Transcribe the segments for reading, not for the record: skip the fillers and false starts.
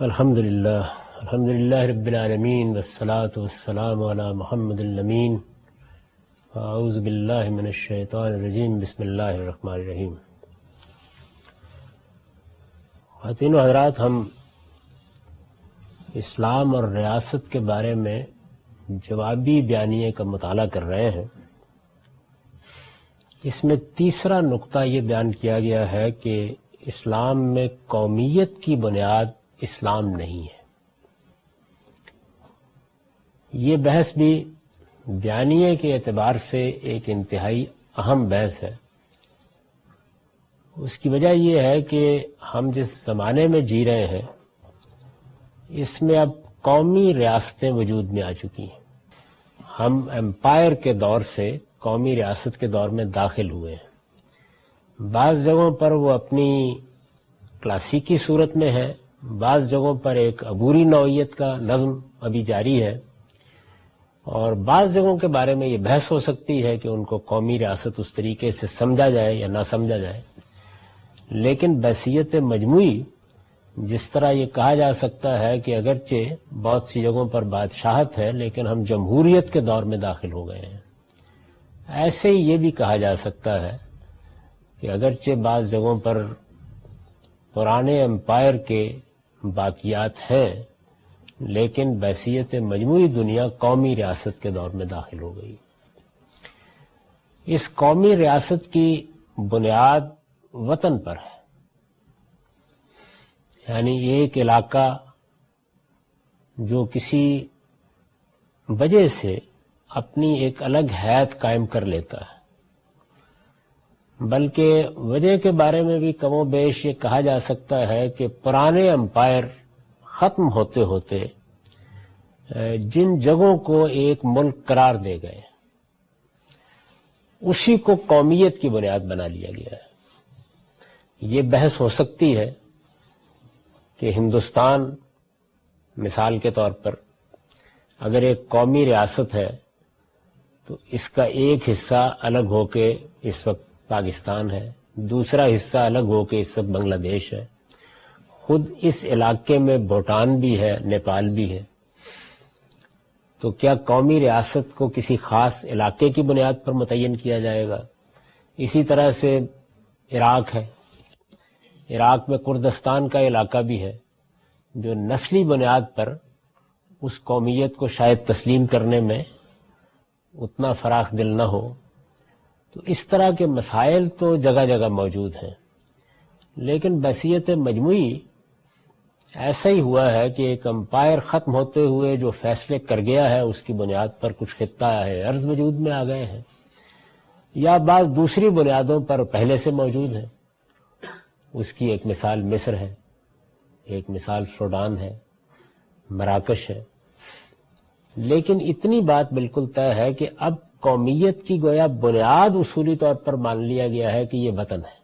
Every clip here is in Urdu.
الحمدللہ رب العالمین والصلاة والسلام علی محمد الامین اعوذ باللہ من الشیطان الرجیم بسم اللہ الرحمن الرحیم۔ خواتین و حضرات، ہم اسلام اور ریاست کے بارے میں جوابی بیانیے کا مطالعہ کر رہے ہیں۔ اس میں تیسرا نقطہ یہ بیان کیا گیا ہے کہ اسلام میں قومیت کی بنیاد اسلام نہیں ہے۔ یہ بحث بھی بیانیے کے اعتبار سے ایک انتہائی اہم بحث ہے۔ اس کی وجہ یہ ہے کہ ہم جس زمانے میں جی رہے ہیں اس میں اب قومی ریاستیں وجود میں آ چکی ہیں۔ ہم ایمپائر کے دور سے قومی ریاست کے دور میں داخل ہوئے ہیں۔ بعض جگہوں پر وہ اپنی کلاسیکی صورت میں ہے، بعض جگہوں پر ایک عبوری نوعیت کا نظم ابھی جاری ہے، اور بعض جگہوں کے بارے میں یہ بحث ہو سکتی ہے کہ ان کو قومی ریاست اس طریقے سے سمجھا جائے یا نہ سمجھا جائے۔ لیکن بحثیت مجموعی جس طرح یہ کہا جا سکتا ہے کہ اگرچہ بہت سی جگہوں پر بادشاہت ہے لیکن ہم جمہوریت کے دور میں داخل ہو گئے ہیں، ایسے ہی یہ بھی کہا جا سکتا ہے کہ اگرچہ بعض جگہوں پر پرانے امپائر کے باقیات ہیں لیکن بحثیت مجموعی دنیا قومی ریاست کے دور میں داخل ہو گئی۔ اس قومی ریاست کی بنیاد وطن پر ہے، یعنی ایک علاقہ جو کسی وجہ سے اپنی ایک الگ حیت قائم کر لیتا ہے، بلکہ وجہ کے بارے میں بھی کم و بیش یہ کہا جا سکتا ہے کہ پرانے امپائر ختم ہوتے ہوتے جن جگہوں کو ایک ملک قرار دے گئے اسی کو قومیت کی بنیاد بنا لیا گیا ہے۔ یہ بحث ہو سکتی ہے کہ ہندوستان مثال کے طور پر اگر ایک قومی ریاست ہے تو اس کا ایک حصہ الگ ہو کے اس وقت پاکستان ہے، دوسرا حصہ الگ ہو کے اس وقت بنگلہ دیش ہے، خود اس علاقے میں بھوٹان بھی ہے، نیپال بھی ہے۔ تو کیا قومی ریاست کو کسی خاص علاقے کی بنیاد پر متعین کیا جائے گا؟ اسی طرح سے عراق ہے، عراق میں کردستان کا علاقہ بھی ہے جو نسلی بنیاد پر اس قومیت کو شاید تسلیم کرنے میں اتنا فراخ دل نہ ہو۔ تو اس طرح کے مسائل تو جگہ جگہ موجود ہیں، لیکن بحثیت مجموعی ایسا ہی ہوا ہے کہ ایک امپائر ختم ہوتے ہوئے جو فیصلے کر گیا ہے اس کی بنیاد پر کچھ خطہ ہے عرض وجود میں آ گئے ہیں، یا بعض دوسری بنیادوں پر پہلے سے موجود ہیں۔ اس کی ایک مثال مصر ہے، ایک مثال سوڈان ہے، مراکش ہے۔ لیکن اتنی بات بالکل طے ہے کہ اب قومیت کی گویا بنیاد اصولی طور پر مان لیا گیا ہے کہ یہ وطن ہے۔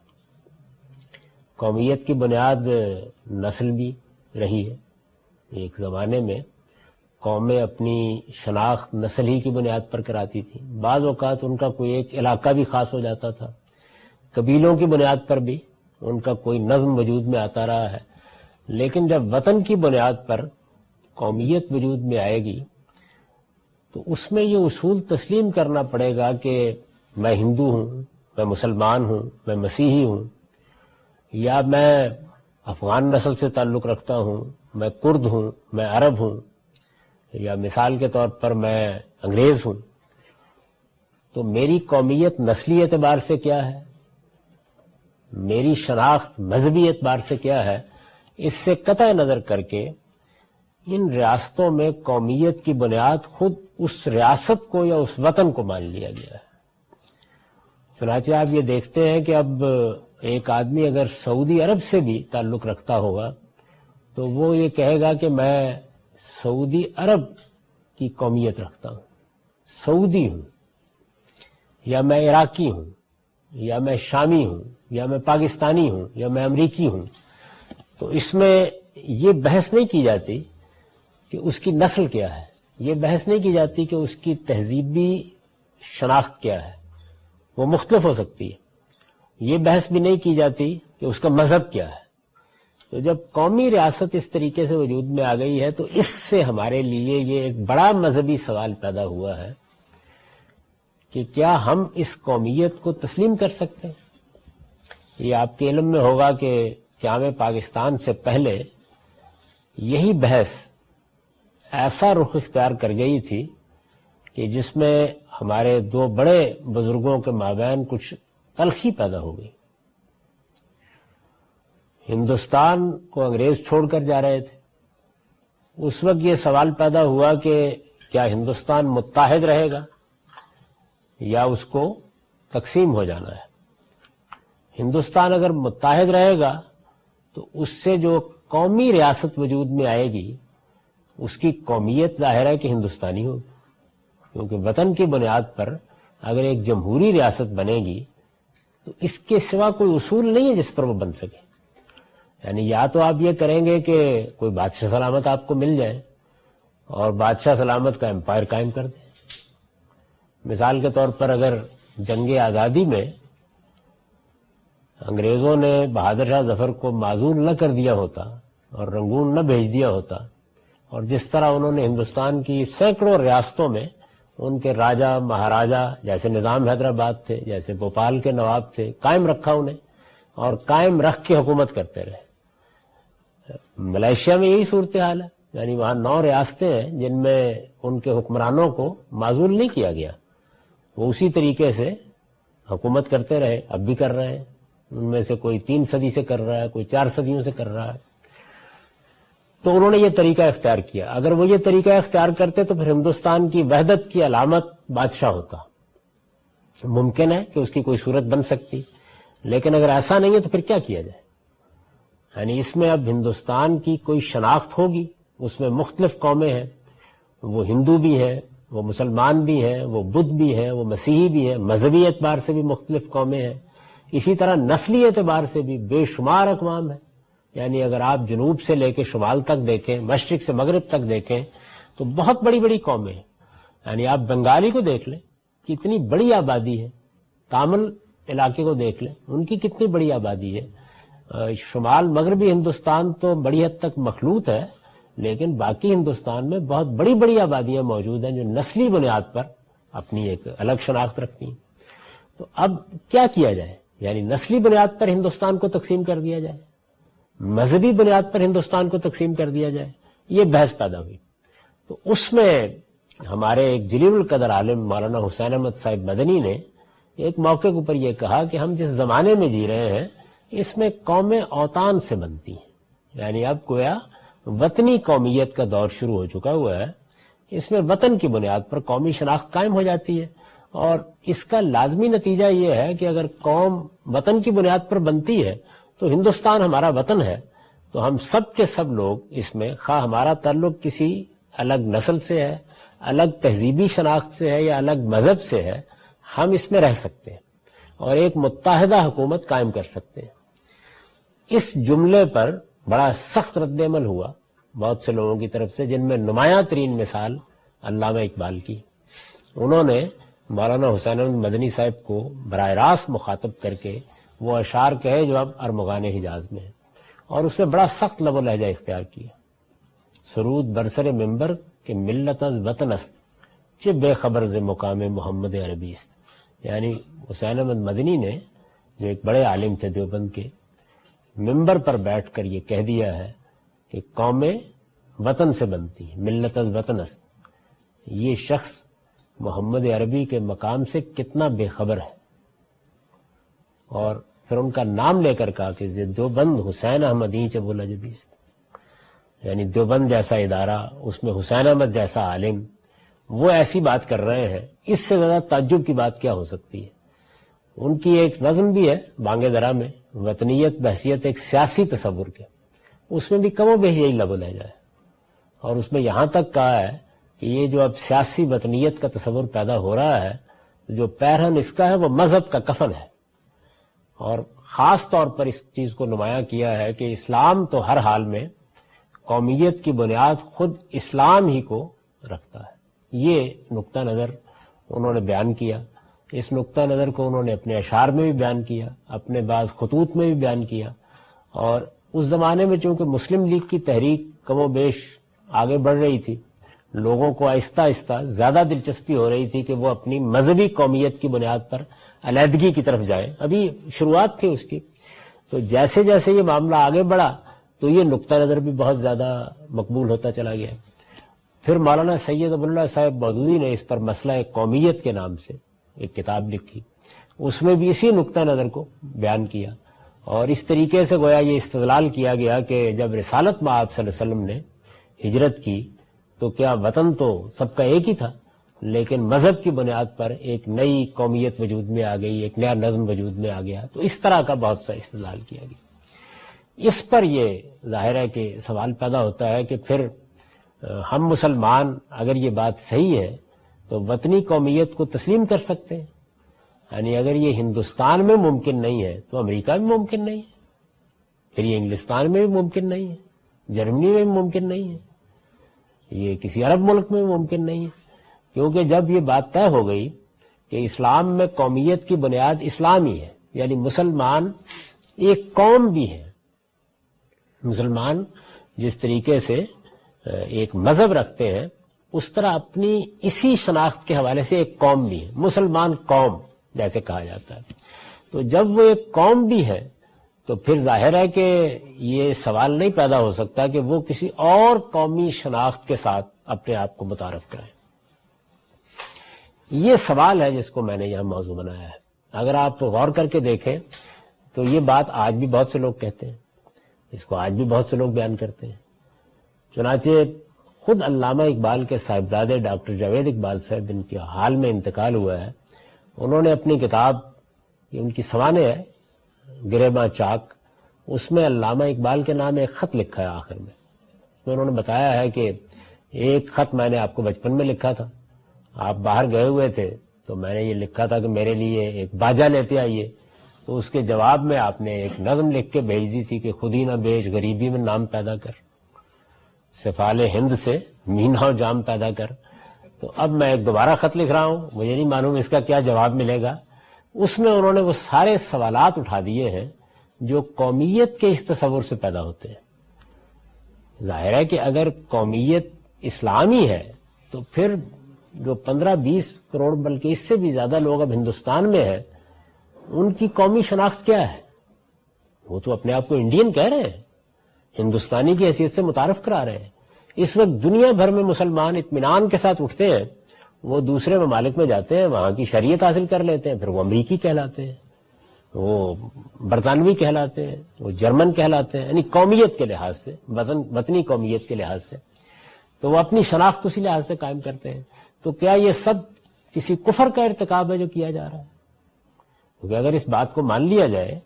قومیت کی بنیاد نسل بھی رہی ہے۔ ایک زمانے میں قومیں اپنی شناخت نسل ہی کی بنیاد پر کراتی تھیں، بعض اوقات ان کا کوئی ایک علاقہ بھی خاص ہو جاتا تھا، قبیلوں کی بنیاد پر بھی ان کا کوئی نظم وجود میں آتا رہا ہے۔ لیکن جب وطن کی بنیاد پر قومیت وجود میں آئے گی تو اس میں یہ اصول تسلیم کرنا پڑے گا کہ میں ہندو ہوں، میں مسلمان ہوں، میں مسیحی ہوں، یا میں افغان نسل سے تعلق رکھتا ہوں، میں کرد ہوں، میں عرب ہوں، یا مثال کے طور پر میں انگریز ہوں۔ تو میری قومیت نسلی اعتبار سے کیا ہے، میری شناخت مذہبی اعتبار سے کیا ہے، اس سے قطع نظر کر کے ان ریاستوں میں قومیت کی بنیاد خود اس ریاست کو یا اس وطن کو مان لیا گیا ہے۔ چنانچہ آپ یہ دیکھتے ہیں کہ اب ایک آدمی اگر سعودی عرب سے بھی تعلق رکھتا ہوگا تو وہ یہ کہے گا کہ میں سعودی عرب کی قومیت رکھتا ہوں، سعودی ہوں، یا میں عراقی ہوں، یا میں شامی ہوں، یا میں پاکستانی ہوں، یا میں امریکی ہوں۔ تو اس میں یہ بحث نہیں کی جاتی کہ اس کی نسل کیا ہے، یہ بحث نہیں کی جاتی کہ اس کی تہذیبی شناخت کیا ہے، وہ مختلف ہو سکتی ہے۔ یہ بحث بھی نہیں کی جاتی کہ اس کا مذہب کیا ہے، تو جب قومی ریاست اس طریقے سے وجود میں آ گئی ہے تو اس سے ہمارے لیے یہ ایک بڑا مذہبی سوال پیدا ہوا ہے کہ کیا ہم اس قومیت کو تسلیم کر سکتے ہیں؟ یہ آپ کے علم میں ہوگا کہ قیام پاکستان سے پہلے یہی بحث ایسا رخ اختیار کر گئی تھی کہ جس میں ہمارے دو بڑے بزرگوں کے مابین کچھ تلخی پیدا ہو گئی۔ ہندوستان کو انگریز چھوڑ کر جا رہے تھے، اس وقت یہ سوال پیدا ہوا کہ کیا ہندوستان متحد رہے گا یا اس کو تقسیم ہو جانا ہے۔ ہندوستان اگر متحد رہے گا تو اس سے جو قومی ریاست وجود میں آئے گی اس کی قومیت ظاہر ہے کہ ہندوستانی ہوگی، کیونکہ وطن کی بنیاد پر اگر ایک جمہوری ریاست بنے گی تو اس کے سوا کوئی اصول نہیں ہے جس پر وہ بن سکے۔ یعنی یا تو آپ یہ کریں گے کہ کوئی بادشاہ سلامت آپ کو مل جائے اور بادشاہ سلامت کا امپائر قائم کر دیں۔ مثال کے طور پر اگر جنگ آزادی میں انگریزوں نے بہادر شاہ ظفر کو معزول نہ کر دیا ہوتا اور رنگون نہ بھیج دیا ہوتا، اور جس طرح انہوں نے ہندوستان کی سینکڑوں ریاستوں میں ان کے راجہ مہاراجہ جیسے نظام حیدرآباد تھے، جیسے بھوپال کے نواب تھے، قائم رکھا انہیں اور قائم رکھ کے حکومت کرتے رہے۔ ملائیشیا میں یہی صورتحال ہے، یعنی وہاں 9 ریاستیں ہیں جن میں ان کے حکمرانوں کو معزول نہیں کیا گیا، وہ اسی طریقے سے حکومت کرتے رہے، اب بھی کر رہے ہیں۔ ان میں سے کوئی 3 صدی سے کر رہا ہے، کوئی 4 صدیوں سے کر رہا ہے۔ تو انہوں نے یہ طریقہ اختیار کیا۔ اگر وہ یہ طریقہ اختیار کرتے تو پھر ہندوستان کی وحدت کی علامت بادشاہ ہوتا۔ ممکن ہے کہ اس کی کوئی صورت بن سکتی، لیکن اگر ایسا نہیں ہے تو پھر کیا کیا جائے؟ یعنی اس میں اب ہندوستان کی کوئی شناخت ہوگی، اس میں مختلف قومیں ہیں، وہ ہندو بھی ہیں، وہ مسلمان بھی ہیں، وہ بدھ بھی ہیں، وہ مسیحی بھی ہیں، مذہبی اعتبار سے بھی مختلف قومیں ہیں، اسی طرح نسلی اعتبار سے بھی بے شمار اقوام ہیں۔ یعنی اگر آپ جنوب سے لے کے شمال تک دیکھیں، مشرق سے مغرب تک دیکھیں تو بہت بڑی بڑی قومیں ہیں۔ یعنی آپ بنگالی کو دیکھ لیں، کتنی بڑی آبادی ہے، تامل علاقے کو دیکھ لیں، ان کی کتنی بڑی آبادی ہے۔ شمال مغربی ہندوستان تو بڑی حد تک مخلوط ہے، لیکن باقی ہندوستان میں بہت بڑی بڑی آبادیاں موجود ہیں جو نسلی بنیاد پر اپنی ایک الگ شناخت رکھتی ہیں۔ تو اب کیا کیا جائے؟ یعنی نسلی بنیاد پر ہندوستان کو تقسیم کر دیا جائے، مذہبی بنیاد پر ہندوستان کو تقسیم کر دیا جائے، یہ بحث پیدا ہوئی۔ تو اس میں ہمارے ایک جلیل القدر عالم مولانا حسین احمد صاحب مدنی نے ایک موقع کے اوپر یہ کہا کہ ہم جس زمانے میں جی رہے ہیں اس میں قومیں اوطان سے بنتی ہیں، یعنی اب گویا وطنی قومیت کا دور شروع ہو چکا ہوا ہے۔ اس میں وطن کی بنیاد پر قومی شناخت قائم ہو جاتی ہے، اور اس کا لازمی نتیجہ یہ ہے کہ اگر قوم وطن کی بنیاد پر بنتی ہے تو ہندوستان ہمارا وطن ہے، تو ہم سب کے سب لوگ اس میں، خواہ ہمارا تعلق کسی الگ نسل سے ہے، الگ تہذیبی شناخت سے ہے یا الگ مذہب سے ہے، ہم اس میں رہ سکتے ہیں اور ایک متحدہ حکومت قائم کر سکتے ہیں۔ اس جملے پر بڑا سخت رد عمل ہوا بہت سے لوگوں کی طرف سے، جن میں نمایاں ترین مثال علامہ اقبال کی۔ انہوں نے مولانا حسین احمد مدنی صاحب کو براہ راست مخاطب کر کے وہ اشعار کہے جو اب ارمغان حجاز میں ہیں، اور اس میں بڑا سخت لب و لہجہ اختیار کیا۔ سرود برسر ممبر کہ ملت از وطن است، چہ بے خبر ز مقام محمد عربی است۔ یعنی حسین احمد مدنی نے، جو ایک بڑے عالم تھے دیوبند کے، ممبر پر بیٹھ کر یہ کہہ دیا ہے کہ قومیں وطن سے بنتی ہیں، ملت از وطن است۔ یہ شخص محمد عربی کے مقام سے کتنا بے خبر ہے، اور پھر ان کا نام لے کر کہا کہ دیوبند حسین احمد ہی چہ بولا جبیست، یعنی دیوبند جیسا ادارہ، اس میں حسین احمد جیسا عالم، وہ ایسی بات کر رہے ہیں، اس سے زیادہ تعجب کی بات کیا ہو سکتی ہے۔ ان کی ایک نظم بھی ہے بانگ درا میں، وطنیت بحثیت ایک سیاسی تصور کے، اس میں بھی کم و بیش یہی لب و لہجہ ہے، اور اس میں یہاں تک کہا ہے کہ یہ جو اب سیاسی وطنیت کا تصور پیدا ہو رہا ہے، جو پیرہن اس کا ہے وہ مذہب کا کفن ہے، اور خاص طور پر اس چیز کو نمایاں کیا ہے کہ اسلام تو ہر حال میں قومیت کی بنیاد خود اسلام ہی کو رکھتا ہے۔ یہ نقطہ نظر انہوں نے بیان کیا، اس نقطہ نظر کو انہوں نے اپنے اشعار میں بھی بیان کیا، اپنے بعض خطوط میں بھی بیان کیا، اور اس زمانے میں چونکہ مسلم لیگ کی تحریک کم و بیش آگے بڑھ رہی تھی، لوگوں کو آہستہ آہستہ زیادہ دلچسپی ہو رہی تھی کہ وہ اپنی مذہبی قومیت کی بنیاد پر علیحدگی کی طرف جائیں، ابھی شروعات تھی اس کی. تو جیسے جیسے یہ معاملہ آگے بڑھا تو یہ نقطہ نظر بھی بہت زیادہ مقبول ہوتا چلا گیا. پھر مولانا سید ابواللہ صاحب مودودی نے اس پر مسئلہ قومیت کے نام سے ایک کتاب لکھی، اس میں بھی اسی نقطہ نظر کو بیان کیا، اور اس طریقے سے گویا یہ استدلال کیا گیا کہ جب رسالت مآب صلی اللہ علیہ وسلم نے ہجرت کی تو کیا وطن تو سب کا ایک ہی تھا، لیکن مذہب کی بنیاد پر ایک نئی قومیت وجود میں آ گئی، ایک نیا نظم وجود میں آ گیا. تو اس طرح کا بہت سا استدلال کیا گیا. اس پر یہ ظاہر ہے کہ سوال پیدا ہوتا ہے کہ پھر ہم مسلمان اگر یہ بات صحیح ہے تو وطنی قومیت کو تسلیم کر سکتے ہیں؟ یعنی اگر یہ ہندوستان میں ممکن نہیں ہے تو امریکہ میں ممکن نہیں ہے، پھر یہ انگلستان میں بھی ممکن نہیں ہے، جرمنی میں بھی ممکن نہیں ہے، یہ کسی عرب ملک میں بھی ممکن نہیں ہے. کیونکہ جب یہ بات طے ہو گئی کہ اسلام میں قومیت کی بنیاد اسلامی ہے، یعنی مسلمان ایک قوم بھی ہے، مسلمان جس طریقے سے ایک مذہب رکھتے ہیں اس طرح اپنی اسی شناخت کے حوالے سے ایک قوم بھی ہے، مسلمان قوم جیسے کہا جاتا ہے. تو جب وہ ایک قوم بھی ہے تو پھر ظاہر ہے کہ یہ سوال نہیں پیدا ہو سکتا کہ وہ کسی اور قومی شناخت کے ساتھ اپنے آپ کو متعارف کرائیں. یہ سوال ہے جس کو میں نے یہاں موضوع بنایا ہے. اگر آپ غور کر کے دیکھیں تو یہ بات آج بھی بہت سے لوگ کہتے ہیں، اس کو آج بھی بہت سے لوگ بیان کرتے ہیں. چنانچہ خود علامہ اقبال کے صاحبزادے ڈاکٹر جاوید اقبال صاحب، ان کے حال میں انتقال ہوا ہے، انہوں نے اپنی کتاب، ان کی سوانح ہے گریباں چاک، اس میں علامہ اقبال کے نام ایک خط لکھا ہے آخر میں. انہوں نے بتایا ہے کہ ایک خط میں نے آپ کو بچپن میں لکھا تھا، آپ باہر گئے ہوئے تھے تو میں نے یہ لکھا تھا کہ میرے لیے ایک باجا لیتے آئیے، تو اس کے جواب میں آپ نے ایک نظم لکھ کے بھیج دی تھی کہ خودی نہ بیچ غریبی میں نام پیدا کر، سفال ہند سے مینا و جام پیدا کر. تو اب میں ایک دوبارہ خط لکھ رہا ہوں، مجھے نہیں معلوم اس کا کیا جواب ملے گا. اس میں انہوں نے وہ سارے سوالات اٹھا دیے ہیں جو قومیت کے اس تصور سے پیدا ہوتے ہیں. ظاہر ہے کہ اگر قومیت اسلامی ہے تو پھر جو 15-20 کروڑ بلکہ اس سے بھی زیادہ لوگ اب ہندوستان میں ہیں، ان کی قومی شناخت کیا ہے؟ وہ تو اپنے آپ کو انڈین کہہ رہے ہیں، ہندوستانی کی حیثیت سے متعارف کرا رہے ہیں. اس وقت دنیا بھر میں مسلمان اطمینان کے ساتھ اٹھتے ہیں، وہ دوسرے ممالک میں جاتے ہیں، وہاں کی شریعت حاصل کر لیتے ہیں، پھر وہ امریکی کہلاتے ہیں، وہ برطانوی کہلاتے ہیں، وہ جرمن کہلاتے ہیں. یعنی قومیت کے لحاظ سے، وطنی قومیت کے لحاظ سے تو وہ اپنی شناخت اسی لحاظ سے قائم کرتے ہیں. تو کیا یہ سب کسی کفر کا ارتکاب ہے جو کیا جا رہا ہے؟ کیونکہ اگر اس بات کو مان لیا جائے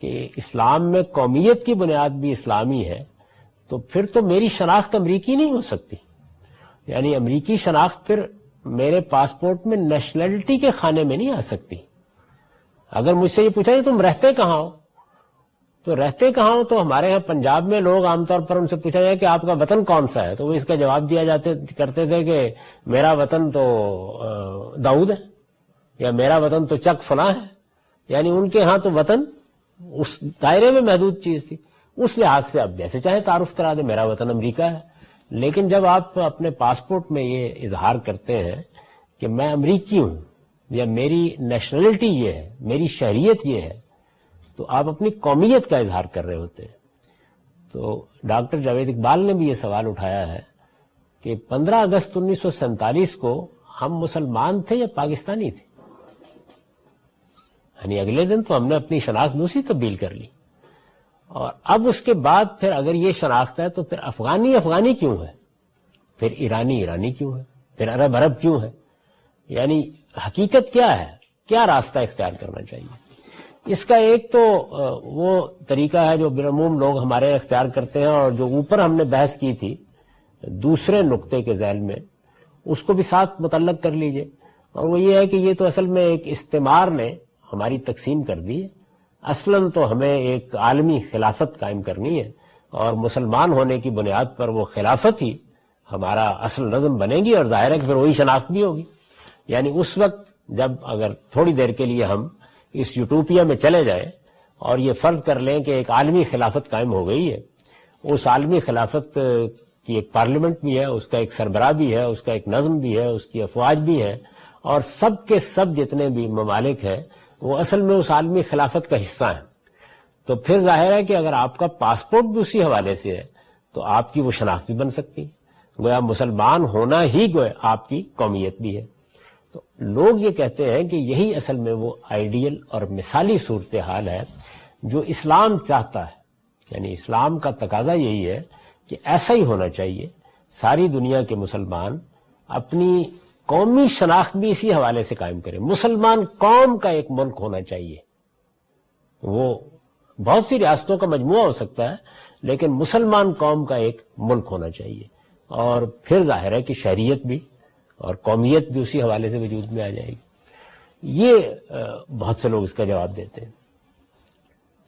کہ اسلام میں قومیت کی بنیاد بھی اسلامی ہے تو پھر تو میری شناخت امریکی نہیں ہو سکتی. یعنی امریکی شناخت پھر میرے پاسپورٹ میں نیشنلٹی کے خانے میں نہیں آ سکتی. اگر مجھ سے یہ پوچھا کہ تم رہتے کہاں ہو تو رہتے کہاں ہو، تو ہمارے ہاں پنجاب میں لوگ عام طور پر ان سے پوچھا جائے کہ آپ کا وطن کون سا ہے تو وہ اس کا جواب دیا کرتے تھے کہ میرا وطن تو داؤد ہے، یا میرا وطن تو چک فلاں ہے. یعنی ان کے ہاں تو وطن اس دائرے میں محدود چیز تھی. اس لحاظ سے اب جیسے چاہے تعارف کرا دے، میرا وطن امریکہ ہے. لیکن جب آپ اپنے پاسپورٹ میں یہ اظہار کرتے ہیں کہ میں امریکی ہوں یا میری نیشنلٹی یہ ہے، میری شہریت یہ ہے، تو آپ اپنی قومیت کا اظہار کر رہے ہوتے ہیں. تو ڈاکٹر جاوید اقبال نے بھی یہ سوال اٹھایا ہے کہ 15 اگست 1947 کو ہم مسلمان تھے یا پاکستانی تھے؟ یعنی اگلے دن تو ہم نے اپنی شناخت دوسری تبدیل کر لی، اور اب اس کے بعد پھر اگر یہ شناخت ہے تو پھر افغانی کیوں ہے، پھر ایرانی کیوں ہے، پھر عرب کیوں ہے؟ یعنی حقیقت کیا ہے، کیا راستہ اختیار کرنا چاہیے؟ اس کا ایک تو وہ طریقہ ہے جو بالعموم لوگ ہمارے اختیار کرتے ہیں، اور جو اوپر ہم نے بحث کی تھی دوسرے نقطے کے ذیل میں، اس کو بھی ساتھ متعلق کر لیجئے. اور وہ یہ ہے کہ یہ تو اصل میں ایک استعمار نے ہماری تقسیم کر دی ہے. اصلاً تو ہمیں ایک عالمی خلافت قائم کرنی ہے، اور مسلمان ہونے کی بنیاد پر وہ خلافت ہی ہمارا اصل نظم بنے گی، اور ظاہر ہے کہ پھر وہی شناخت بھی ہوگی. یعنی اس وقت جب اگر تھوڑی دیر کے لیے ہم اس یوٹوپیا میں چلے جائیں اور یہ فرض کر لیں کہ ایک عالمی خلافت قائم ہو گئی ہے، اس عالمی خلافت کی ایک پارلیمنٹ بھی ہے، اس کا ایک سربراہ بھی ہے، اس کا ایک نظم بھی ہے، اس کی افواج بھی ہے، اور سب کے سب جتنے بھی ممالک ہیں وہ اصل میں اس عالمی خلافت کا حصہ ہیں، تو پھر ظاہر ہے کہ اگر آپ کا پاسپورٹ بھی اسی حوالے سے ہے تو آپ کی وہ شناخت بھی بن سکتی ہے، گویا مسلمان ہونا ہی گویا آپ کی قومیت بھی ہے۔ تو لوگ یہ کہتے ہیں کہ یہی اصل میں وہ آئیڈیل اور مثالی صورتحال ہے جو اسلام چاہتا ہے، یعنی اسلام کا تقاضا یہی ہے کہ ایسا ہی ہونا چاہیے، ساری دنیا کے مسلمان اپنی قومی شناخت بھی اسی حوالے سے قائم کریں، مسلمان قوم کا ایک ملک ہونا چاہیے، وہ بہت سی ریاستوں کا مجموعہ ہو سکتا ہے لیکن مسلمان قوم کا ایک ملک ہونا چاہیے، اور پھر ظاہر ہے کہ شہریت بھی اور قومیت بھی اسی حوالے سے وجود میں آ جائے گی۔ یہ بہت سے لوگ اس کا جواب دیتے ہیں۔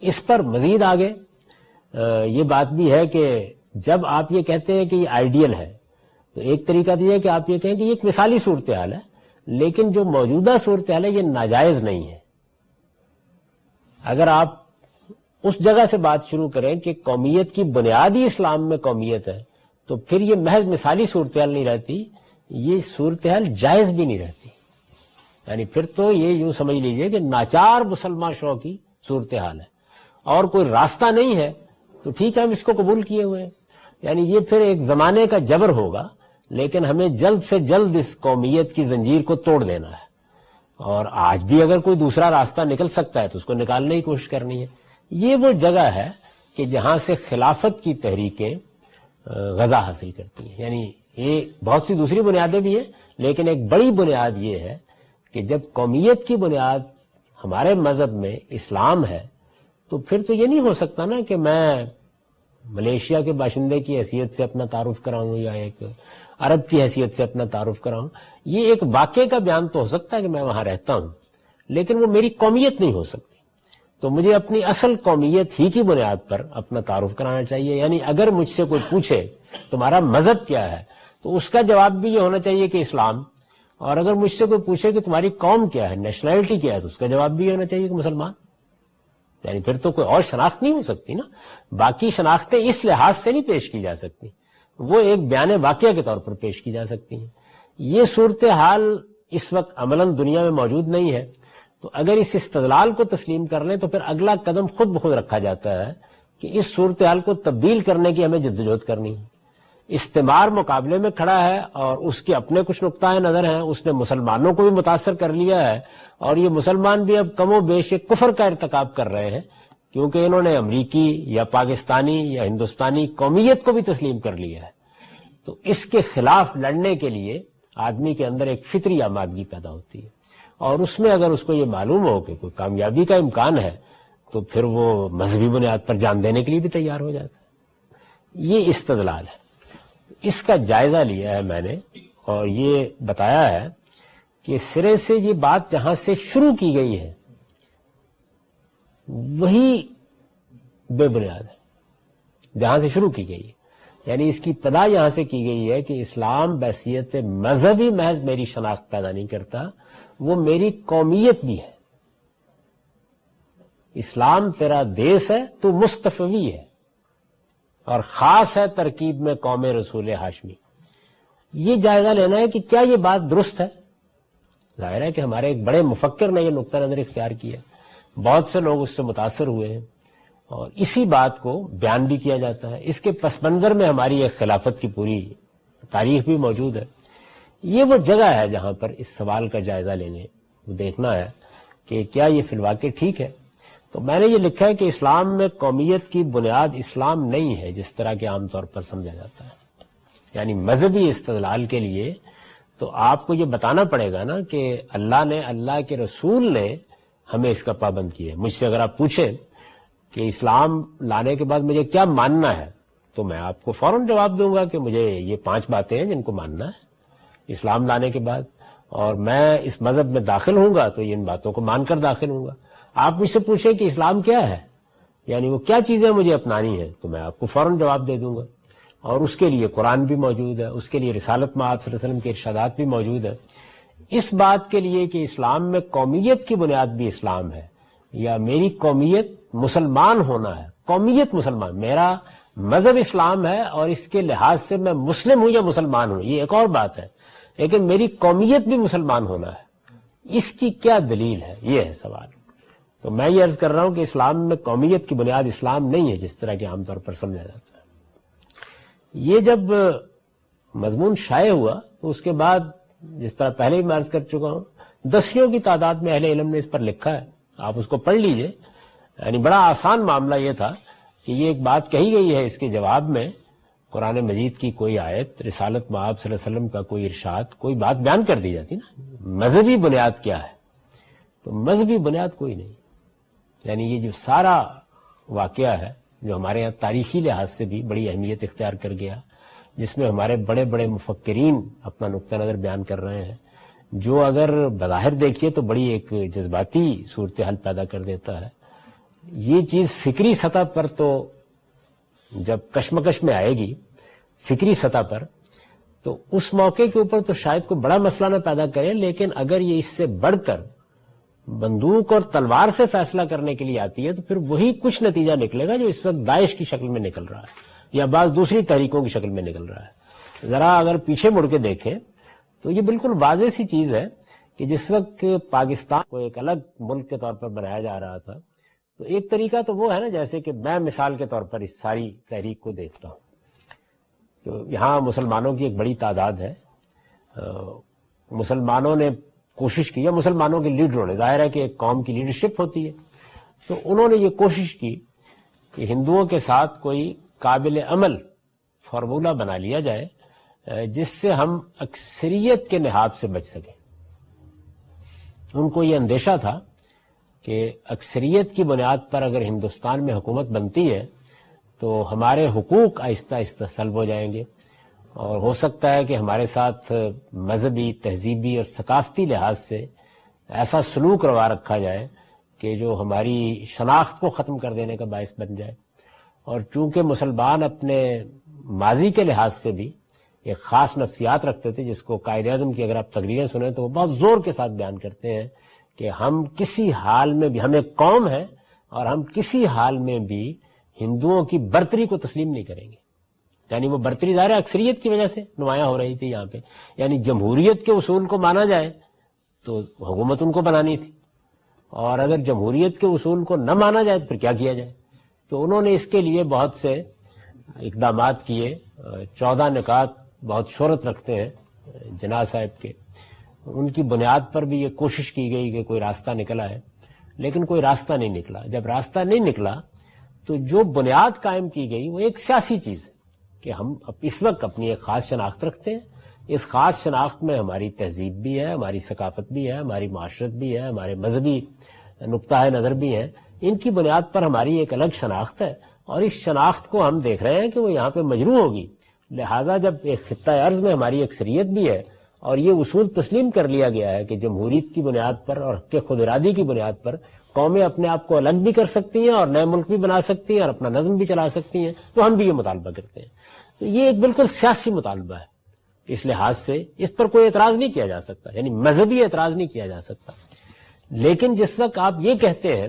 اس پر مزید آگے یہ بات بھی ہے کہ جب آپ یہ کہتے ہیں کہ یہ آئیڈیل ہے تو ایک طریقہ تو یہ ہے کہ آپ یہ کہیں کہ یہ ایک مثالی صورتحال ہے، لیکن جو موجودہ صورتحال ہے یہ ناجائز نہیں ہے۔ اگر آپ اس جگہ سے بات شروع کریں کہ قومیت کی بنیادی اسلام میں قومیت ہے تو پھر یہ محض مثالی صورتحال نہیں رہتی، یہ صورتحال جائز بھی نہیں رہتی، یعنی پھر تو یہ یوں سمجھ لیجئے کہ ناچار مسلمان شو کی صورتحال ہے اور کوئی راستہ نہیں ہے تو ٹھیک ہے ہم اس کو قبول کیے ہوئے ہیں، یعنی یہ پھر ایک زمانے کا جبر ہوگا، لیکن ہمیں جلد سے جلد اس قومیت کی زنجیر کو توڑ دینا ہے، اور آج بھی اگر کوئی دوسرا راستہ نکل سکتا ہے تو اس کو نکالنے کی کوشش کرنی ہے۔ یہ وہ جگہ ہے کہ جہاں سے خلافت کی تحریکیں غذا حاصل کرتی ہیں، یعنی یہ بہت سی دوسری بنیادیں بھی ہیں لیکن ایک بڑی بنیاد یہ ہے کہ جب قومیت کی بنیاد ہمارے مذہب میں اسلام ہے تو پھر تو یہ نہیں ہو سکتا نا کہ میں ملیشیا کے باشندے کی حیثیت سے اپنا تعارف کراؤں یا ایک عرب کی حیثیت سے اپنا تعارف کراؤں۔ یہ ایک واقعے کا بیان تو ہو سکتا ہے کہ میں وہاں رہتا ہوں، لیکن وہ میری قومیت نہیں ہو سکتی، تو مجھے اپنی اصل قومیت ہی کی بنیاد پر اپنا تعارف کرانا چاہیے۔ یعنی اگر مجھ سے کوئی پوچھے تمہارا مذہب کیا ہے تو اس کا جواب بھی یہ ہونا چاہیے کہ اسلام، اور اگر مجھ سے کوئی پوچھے کہ تمہاری قوم کیا ہے، نیشنلٹی کیا ہے، تو اس کا جواب بھی یہ ہونا چاہیے کہ مسلمان، یعنی پھر تو کوئی اور شناخت نہیں ہو سکتی نا۔ باقی شناختیں اس لحاظ سے نہیں پیش کی جا سکتی، وہ ایک بیان واقعہ کے طور پر پیش کی جا سکتی ہیں۔ یہ صورتحال اس وقت عملاً دنیا میں موجود نہیں ہے، تو اگر اس استدلال کو تسلیم کر لیں تو پھر اگلا قدم خود بخود رکھا جاتا ہے کہ اس صورتحال کو تبدیل کرنے کی ہمیں جدوجہد کرنی ہے۔ استعمار مقابلے میں کھڑا ہے اور اس کے اپنے کچھ نقطۂ نظر ہیں، اس نے مسلمانوں کو بھی متاثر کر لیا ہے، اور یہ مسلمان بھی اب کم و بیش ایک کفر کا ارتکاب کر رہے ہیں کیونکہ انہوں نے امریکی یا پاکستانی یا ہندوستانی قومیت کو بھی تسلیم کر لیا ہے۔ تو اس کے خلاف لڑنے کے لیے آدمی کے اندر ایک فطری آمادگی پیدا ہوتی ہے، اور اس میں اگر اس کو یہ معلوم ہو کہ کوئی کامیابی کا امکان ہے تو پھر وہ مذہبی بنیاد پر جان دینے کے لیے بھی تیار ہو جاتا ہے۔ یہ استدلال ہے، اس کا جائزہ لیا ہے میں نے، اور یہ بتایا ہے کہ سرے سے یہ بات جہاں سے شروع کی گئی ہے وہی بے بنیاد ہے جہاں سے شروع کی گئی ہے، یعنی اس کی ابتدا یہاں سے کی گئی ہے کہ اسلام بحیثیت مذہبی محض میری شناخت پیدا نہیں کرتا، وہ میری قومیت بھی ہے۔ اسلام تیرا دیس ہے، تو مصطفی ہے، اور خاص ہے ترکیب میں قوم رسول ہاشمی۔ یہ جائزہ لینا ہے کہ کیا یہ بات درست ہے۔ ظاہر ہے کہ ہمارے ایک بڑے مفکر نے یہ نقطہ نظر اختیار کیا، بہت سے لوگ اس سے متاثر ہوئے ہیں، اور اسی بات کو بیان بھی کیا جاتا ہے۔ اس کے پس منظر میں ہماری ایک خلافت کی پوری تاریخ بھی موجود ہے۔ یہ وہ جگہ ہے جہاں پر اس سوال کا جائزہ لینے دیکھنا ہے کہ کیا یہ فی الواقع ٹھیک ہے۔ تو میں نے یہ لکھا ہے کہ اسلام میں قومیت کی بنیاد اسلام نہیں ہے جس طرح کے عام طور پر سمجھا جاتا ہے، یعنی مذہبی استدلال کے لیے تو آپ کو یہ بتانا پڑے گا نا کہ اللہ نے، اللہ کے رسول نے ہمیں اس کا پابند کیا ہے۔ مجھ سے اگر آپ پوچھیں کہ اسلام لانے کے بعد مجھے کیا ماننا ہے تو میں آپ کو فوراً جواب دوں گا کہ مجھے یہ 5 باتیں ہیں جن کو ماننا ہے اسلام لانے کے بعد، اور میں اس مذہب میں داخل ہوں گا تو ان باتوں کو مان کر داخل ہوں گا۔ آپ مجھ سے پوچھیں کہ اسلام کیا ہے، یعنی وہ کیا چیزیں مجھے اپنانی ہیں، تو میں آپ کو فوراً جواب دے دوں گا، اور اس کے لیے قرآن بھی موجود ہے، اس کے لیے رسالت میں آپ صلی اللہ علیہ وسلم کے ارشادات بھی موجود ہیں۔ اس بات کے لیے کہ اسلام میں قومیت کی بنیاد بھی اسلام ہے، یا میری قومیت مسلمان ہونا ہے، قومیت مسلمان، میرا مذہب اسلام ہے اور اس کے لحاظ سے میں مسلم ہوں یا مسلمان ہوں، یہ ایک اور بات ہے، لیکن میری قومیت بھی مسلمان ہونا ہے، اس کی کیا دلیل ہے؟ یہ ہے سوال۔ تو میں یہ عرض کر رہا ہوں کہ اسلام میں قومیت کی بنیاد اسلام نہیں ہے جس طرح کہ عام طور پر سمجھا جاتا ہے۔ یہ جب مضمون شائع ہوا تو اس کے بعد جس طرح پہلے بھی میں عرض کر چکا ہوں، دسیوں کی تعداد میں اہل علم نے اس پر لکھا ہے، آپ اس کو پڑھ لیجئے۔ یعنی بڑا آسان معاملہ یہ تھا کہ یہ ایک بات کہی گئی ہے، اس کے جواب میں قرآن مجید کی کوئی آیت، رسالت مآب صلی اللہ علیہ وسلم کا کوئی ارشاد، کوئی بات بیان کر دی جاتی نا، مذہبی بنیاد کیا ہے؟ تو مذہبی بنیاد کوئی نہیں۔ یعنی یہ جو سارا واقعہ ہے جو ہمارے یہاں تاریخی لحاظ سے بھی بڑی اہمیت اختیار کر گیا، جس میں ہمارے بڑے بڑے مفکرین اپنا نقطہ نظر بیان کر رہے ہیں، جو اگر بظاہر دیکھیے تو بڑی ایک جذباتی صورتحال پیدا کر دیتا ہے، یہ چیز فکری سطح پر تو جب کشمکش میں آئے گی فکری سطح پر، تو اس موقع کے اوپر تو شاید کوئی بڑا مسئلہ نہ پیدا کرے، لیکن اگر یہ اس سے بڑھ کر بندوق اور تلوار سے فیصلہ کرنے کے لیے آتی ہے تو پھر وہی کچھ نتیجہ نکلے گا جو اس وقت داعش کی شکل میں نکل رہا ہے یا بعض دوسری تحریکوں کی شکل میں نکل رہا ہے۔ ذرا اگر پیچھے مڑ کے دیکھیں تو یہ بالکل واضح سی چیز ہے کہ جس وقت پاکستان کو ایک الگ ملک کے طور پر بنایا جا رہا تھا، تو ایک طریقہ تو وہ ہے نا، جیسے کہ میں مثال کے طور پر اس ساری تحریک کو دیکھتا ہوں، تو یہاں مسلمانوں کی ایک بڑی تعداد ہے، مسلمانوں نے کوشش کی، یا مسلمانوں کے لیڈروں نے، ظاہر ہے کہ ایک قوم کی لیڈرشپ ہوتی ہے، تو انہوں نے یہ کوشش کی کہ ہندوؤں کے ساتھ کوئی قابل عمل فارمولہ بنا لیا جائے جس سے ہم اکثریت کے نہاد سے بچ سکیں۔ ان کو یہ اندیشہ تھا کہ اکثریت کی بنیاد پر اگر ہندوستان میں حکومت بنتی ہے تو ہمارے حقوق آہستہ آہستہ سلب ہو جائیں گے، اور ہو سکتا ہے کہ ہمارے ساتھ مذہبی، تہذیبی اور ثقافتی لحاظ سے ایسا سلوک روا رکھا جائے کہ جو ہماری شناخت کو ختم کر دینے کا باعث بن جائے۔ اور چونکہ مسلمان اپنے ماضی کے لحاظ سے بھی ایک خاص نفسیات رکھتے تھے، جس کو قائد اعظم کی اگر آپ تقریریں سنیں تو وہ بہت زور کے ساتھ بیان کرتے ہیں کہ ہم کسی حال میں بھی، ہم ایک قوم ہے اور ہم کسی حال میں بھی ہندوؤں کی برتری کو تسلیم نہیں کریں گے۔ یعنی وہ برتری ظاہر اکثریت کی وجہ سے نمایاں ہو رہی تھی یہاں پہ، یعنی جمہوریت کے اصول کو مانا جائے تو حکومت ان کو بنانی تھی، اور اگر جمہوریت کے اصول کو نہ مانا جائے تو پھر کیا کیا جائے؟ تو انہوں نے اس کے لیے بہت سے اقدامات کیے، 14 نکات بہت شہرت رکھتے ہیں جناح صاحب کے، ان کی بنیاد پر بھی یہ کوشش کی گئی کہ کوئی راستہ نکلا ہے، لیکن کوئی راستہ نہیں نکلا۔ جب راستہ نہیں نکلا تو جو بنیاد قائم کی گئی وہ ایک سیاسی چیز ہے کہ ہم اس وقت اپنی ایک خاص شناخت رکھتے ہیں، اس خاص شناخت میں ہماری تہذیب بھی ہے، ہماری ثقافت بھی ہے، ہماری معاشرت بھی ہے، ہمارے مذہبی نقطہ نظر بھی ہے، ان کی بنیاد پر ہماری ایک الگ شناخت ہے، اور اس شناخت کو ہم دیکھ رہے ہیں کہ وہ یہاں پہ مجروح ہوگی۔ لہٰذا جب ایک خطہ ارض میں ہماری اکثریت بھی ہے اور یہ اصول تسلیم کر لیا گیا ہے کہ جمہوریت کی بنیاد پر اور حق خود ارادی کی بنیاد پر قومیں اپنے آپ کو الگ بھی کر سکتی ہیں اور نئے ملک بھی بنا سکتی ہیں اور اپنا نظم بھی چلا سکتی ہیں، تو ہم بھی یہ مطالبہ کرتے ہیں۔ تو یہ ایک بالکل سیاسی مطالبہ ہے، اس لحاظ سے اس پر کوئی اعتراض نہیں کیا جا سکتا، یعنی مذہبی اعتراض نہیں کیا جا سکتا۔ لیکن جس وقت آپ یہ کہتے ہیں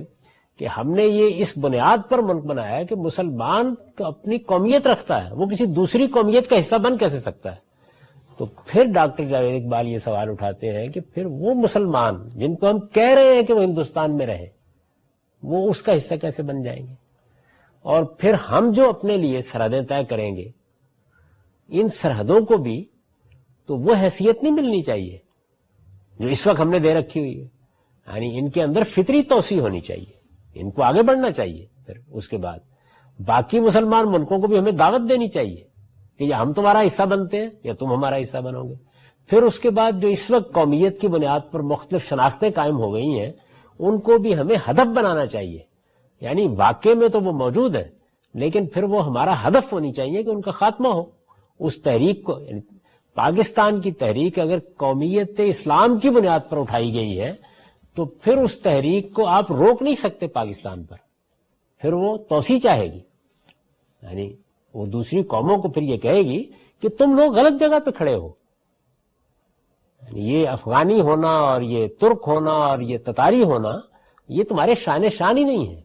کہ ہم نے یہ اس بنیاد پر ملک بنایا ہے کہ مسلمان تو اپنی قومیت رکھتا ہے، وہ کسی دوسری قومیت کا حصہ بن کیسے سکتا ہے؟ تو پھر ڈاکٹر جاوید اقبال یہ سوال اٹھاتے ہیں کہ پھر وہ مسلمان جن کو ہم کہہ رہے ہیں کہ وہ ہندوستان میں رہے، وہ اس کا حصہ کیسے بن جائیں گے؟ اور پھر ہم جو اپنے لیے سرحدیں طے کریں گے، ان سرحدوں کو بھی تو وہ حیثیت نہیں ملنی چاہیے جو اس وقت ہم نے دے رکھی ہوئی ہے، یعنی ان کے اندر فطری توسیع ہونی چاہیے، ان کو آگے بڑھنا چاہیے۔ پھر اس کے بعد باقی مسلمان ملکوں کو بھی ہمیں دعوت دینی چاہیے کہ یا ہم تمہارا حصہ بنتے ہیں یا تم ہمارا حصہ بنو گے۔ پھر اس کے بعد جو اس وقت قومیت کی بنیاد پر مختلف شناختیں قائم ہو گئی ہیں، ان کو بھی ہمیں ہدف بنانا چاہیے، یعنی واقع میں تو وہ موجود ہے لیکن پھر وہ ہمارا ہدف ہونی چاہیے کہ ان کا خاتمہ ہو۔ اس تحریک کو، یعنی پاکستان کی تحریک اگر قومیت اسلام کی بنیاد پر اٹھائی گئی ہے تو پھر اس تحریک کو آپ روک نہیں سکتے پاکستان پر، پھر وہ توسیع چاہے گی، یعنی وہ دوسری قوموں کو پھر یہ کہے گی کہ تم لوگ غلط جگہ پہ کھڑے ہو۔ یعنی یہ افغانی ہونا اور یہ ترک ہونا اور یہ تتاری ہونا یہ تمہارے شان شان ہی نہیں ہے.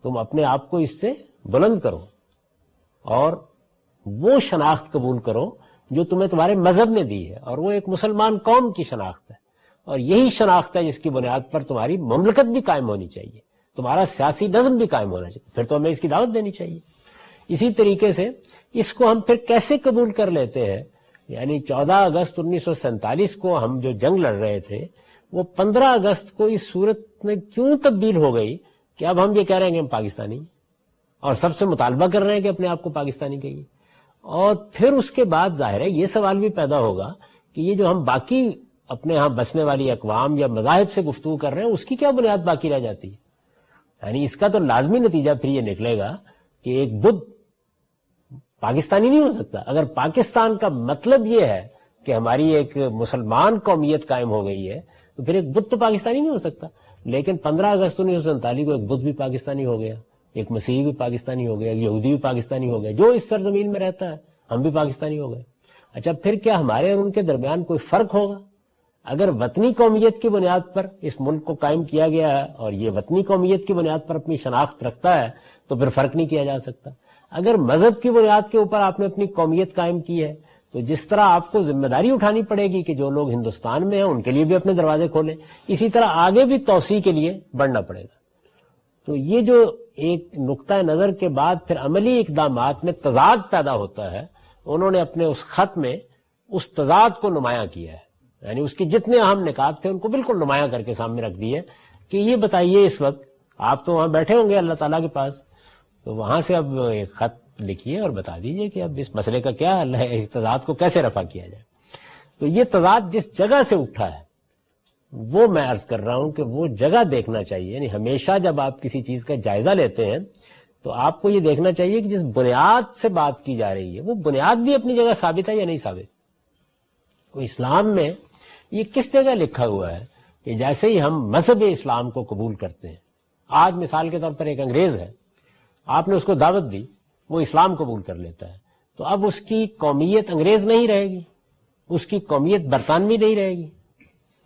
تم اپنے آپ کو اس سے بلند کرو اور وہ شناخت قبول کرو جو تمہیں تمہارے مذہب نے دی ہے، اور وہ ایک مسلمان قوم کی شناخت ہے، اور یہی شناخت ہے جس کی بنیاد پر تمہاری مملکت بھی قائم ہونی چاہیے، تمہارا سیاسی نظم بھی قائم ہونا چاہیے. پھر تو ہمیں اس کی دعوت دینی چاہیے. اسی طریقے سے اس کو ہم پھر کیسے قبول کر لیتے ہیں؟ یعنی 14 اگست 1947 کو ہم جو جنگ لڑ رہے تھے وہ 15 اگست کو اس صورت میں کیوں تبدیل ہو گئی کہ اب ہم یہ کہہ رہے ہیں کہ ہم پاکستانی ہیں اور سب سے مطالبہ کر رہے ہیں کہ اپنے آپ کو پاکستانی کہیے. اور پھر اس کے بعد ظاہر ہے یہ سوال بھی پیدا ہوگا کہ یہ جو ہم باقی اپنے ہاں بسنے والی اقوام یا مذاہب سے گفتگو کر رہے ہیں اس کی کیا بنیاد باقی رہ جاتی ہے؟ یعنی اس کا تو لازمی نتیجہ پھر یہ نکلے گا کہ ایک بدھ پاکستانی نہیں ہو سکتا. اگر پاکستان کا مطلب یہ ہے کہ ہماری ایک مسلمان قومیت قائم ہو گئی ہے تو پھر ایک بدھ تو پاکستانی نہیں ہو سکتا. لیکن 15 اگست 1947 کو ایک بدھ بھی پاکستانی ہو گیا، ایک مسیحی بھی پاکستانی ہو گیا، ایک یہودی بھی پاکستانی ہو گیا، جو اس سرزمین میں رہتا ہے ہم بھی پاکستانی ہو گئے. اچھا پھر کیا ہمارے اور ان کے درمیان کوئی فرق ہوگا؟ اگر وطنی قومیت کی بنیاد پر اس ملک کو قائم کیا گیا ہے اور یہ وطنی قومیت کی بنیاد پر اپنی شناخت رکھتا ہے تو پھر فرق نہیں کیا جا سکتا. اگر مذہب کی بنیاد کے اوپر آپ نے اپنی قومیت قائم کی ہے تو جس طرح آپ کو ذمہ داری اٹھانی پڑے گی کہ جو لوگ ہندوستان میں ہیں ان کے لیے بھی اپنے دروازے کھولیں، اسی طرح آگے بھی توسیع کے لیے بڑھنا پڑے گا. تو یہ جو ایک نقطہ نظر کے بعد پھر عملی اقدامات میں تضاد پیدا ہوتا ہے، انہوں نے اپنے اس خط میں اس تضاد کو نمایاں کیا ہے. یعنی اس کے جتنے اہم نکات تھے ان کو بالکل نمایاں کر کے سامنے رکھ دیے کہ یہ بتائیے اس وقت آپ تو وہاں بیٹھے ہوں گے اللہ تعالیٰ کے پاس، تو وہاں سے اب ایک خط لکھیے اور بتا دیجئے کہ اب اس مسئلے کا کیا حل ہے، اس تضاد کو کیسے رفع کیا جائے. تو یہ تضاد جس جگہ سے اٹھا ہے وہ میں عرض کر رہا ہوں کہ وہ جگہ دیکھنا چاہیے. یعنی ہمیشہ جب آپ کسی چیز کا جائزہ لیتے ہیں تو آپ کو یہ دیکھنا چاہیے کہ جس بنیاد سے بات کی جا رہی ہے وہ بنیاد بھی اپنی جگہ ثابت ہے یا نہیں ثابت. تو اسلام میں یہ کس جگہ لکھا ہوا ہے کہ جیسے ہی ہم مذہب اسلام کو قبول کرتے ہیں، آج مثال کے طور پر ایک انگریز ہے، آپ نے اس کو دعوت دی، وہ اسلام قبول کر لیتا ہے، تو اب اس کی قومیت انگریز نہیں رہے گی، اس کی قومیت برطانوی نہیں رہے گی.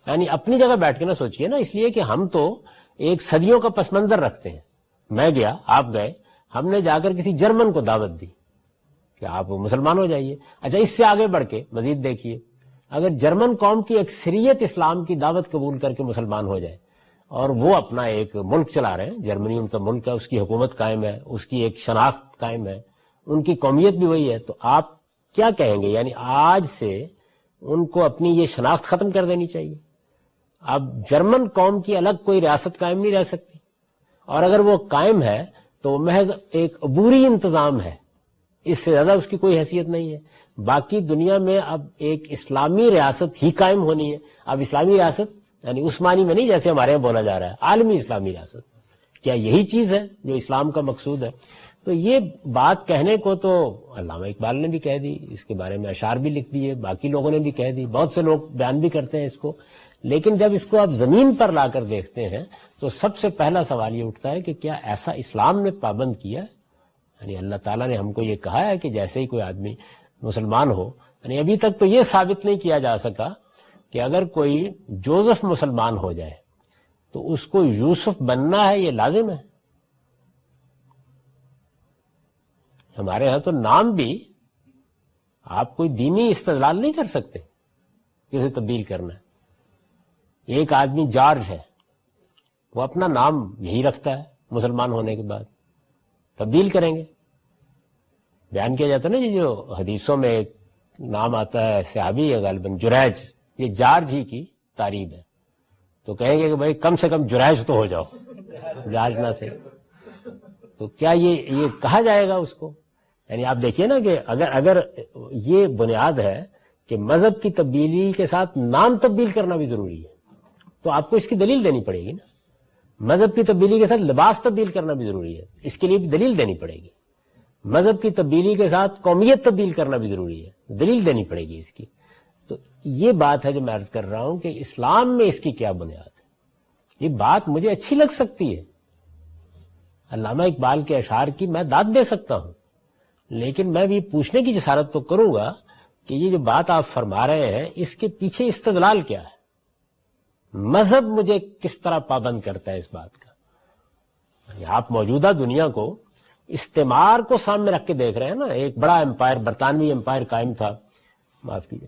یعنی اپنی جگہ بیٹھ کے نہ سوچئے نا، اس لیے کہ ہم تو ایک صدیوں کا پس منظر رکھتے ہیں. میں گیا، آپ گئے، ہم نے جا کر کسی جرمن کو دعوت دی کہ آپ مسلمان ہو جائیے. اچھا اس سے آگے بڑھ کے مزید دیکھیے، اگر جرمن قوم کی اکثریت اسلام کی دعوت قبول کر کے مسلمان ہو جائے اور وہ اپنا ایک ملک چلا رہے ہیں، جرمنی ان کا ملک ہے، اس کی حکومت قائم ہے، اس کی ایک شناخت قائم ہے، ان کی قومیت بھی وہی ہے، تو آپ کیا کہیں گے؟ یعنی آج سے ان کو اپنی یہ شناخت ختم کر دینی چاہیے. اب جرمن قوم کی الگ کوئی ریاست قائم نہیں رہ سکتی، اور اگر وہ قائم ہے تو وہ محض ایک عبوری انتظام ہے، اس سے زیادہ اس کی کوئی حیثیت نہیں ہے. باقی دنیا میں اب ایک اسلامی ریاست ہی قائم ہونی ہے. اب اسلامی ریاست یعنی اس معنی میں نہیں جیسے ہمارے یہاں بولا جا رہا ہے عالمی اسلامی ریاست. کیا یہی چیز ہے جو اسلام کا مقصود ہے؟ تو یہ بات کہنے کو تو علامہ اقبال نے بھی کہہ دی، اس کے بارے میں اشعار بھی لکھ دیے، باقی لوگوں نے بھی کہہ دی، بہت سے لوگ بیان بھی کرتے ہیں اس کو. لیکن جب اس کو آپ زمین پر لا کر دیکھتے ہیں تو سب سے پہلا سوال یہ اٹھتا ہے کہ کیا ایسا اسلام نے پابند کیا ہے؟ یعنی اللہ تعالیٰ نے ہم کو یہ کہا ہے کہ جیسے ہی کوئی آدمی مسلمان ہو، یعنی ابھی تک تو یہ ثابت نہیں کیا جا سکا کہ اگر کوئی جوزف مسلمان ہو جائے تو اس کو یوسف بننا ہے، یہ لازم ہے. ہمارے ہاں تو نام بھی آپ کوئی دینی استدلال نہیں کر سکتے کہ اسے تبدیل کرنا ہے. ایک آدمی جارج ہے، وہ اپنا نام یہی رکھتا ہے، مسلمان ہونے کے بعد تبدیل کریں گے. بیان کیا جاتا ہے نا جو حدیثوں میں ایک نام آتا ہے صحابی ہے غالباً جریج، یہ جارج ہی کی تعریب ہے، تو کہیں گے کہ بھائی کم سے کم جریج تو ہو جاؤ، جارج نہ سے. تو کیا یہ کہا جائے گا اس کو؟ یعنی آپ دیکھیے نا کہ اگر یہ بنیاد ہے کہ مذہب کی تبدیلی کے ساتھ نام تبدیل کرنا بھی ضروری ہے تو آپ کو اس کی دلیل دینی پڑے گی نا. مذہب کی تبدیلی کے ساتھ لباس تبدیل کرنا بھی ضروری ہے، اس کے لیے بھی دلیل دینی پڑے گی. مذہب کی تبدیلی کے ساتھ قومیت تبدیل کرنا بھی ضروری ہے، دلیل دینی پڑے گی اس کی. تو یہ بات ہے جو میں عرض کر رہا ہوں کہ اسلام میں اس کی کیا بنیاد ہے. یہ بات مجھے اچھی لگ سکتی ہے، علامہ اقبال کے اشعار کی میں داد دے سکتا ہوں، لیکن میں بھی پوچھنے کی جسارت تو کروں گا کہ یہ جو بات آپ فرما رہے ہیں اس کے پیچھے استدلال کیا ہے. مذہب مجھے کس طرح پابند کرتا ہے اس بات کا. یعنی آپ موجودہ دنیا کو استعمار کو سامنے رکھ کے دیکھ رہے ہیں نا. ایک بڑا امپائر، برطانوی امپائر قائم تھا، معاف کیجیے،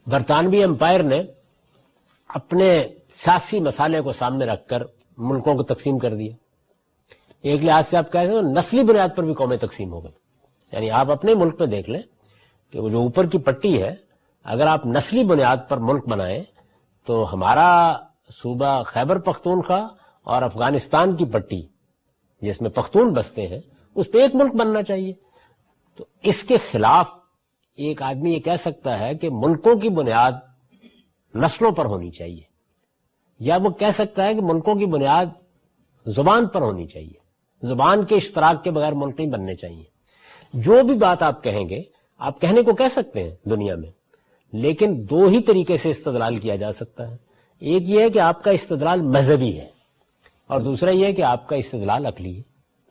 برطانوی امپائر نے اپنے سیاسی مسالے کو سامنے رکھ کر ملکوں کو تقسیم کر دیا. ایک لحاظ سے آپ کہہ رہے ہیں نسلی بنیاد پر بھی قومیں تقسیم ہو گئی. یعنی آپ اپنے ملک میں دیکھ لیں کہ وہ جو اوپر کی پٹی ہے، اگر آپ نسلی بنیاد پر ملک بنائیں تو ہمارا صوبہ خیبر پختونخوا اور افغانستان کی پٹی جس میں پختون بستے ہیں اس پہ ایک ملک بننا چاہیے. تو اس کے خلاف ایک آدمی یہ کہہ سکتا ہے کہ ملکوں کی بنیاد نسلوں پر ہونی چاہیے، یا وہ کہہ سکتا ہے کہ ملکوں کی بنیاد زبان پر ہونی چاہیے، زبان کے اشتراک کے بغیر ملک نہیں بننے چاہیے. جو بھی بات آپ کہیں گے آپ کہنے کو کہہ سکتے ہیں دنیا میں، لیکن دو ہی طریقے سے استدلال کیا جا سکتا ہے. ایک یہ ہے کہ آپ کا استدلال مذہبی ہے، اور دوسرا یہ ہے کہ آپ کا استدلال عقلی ہے.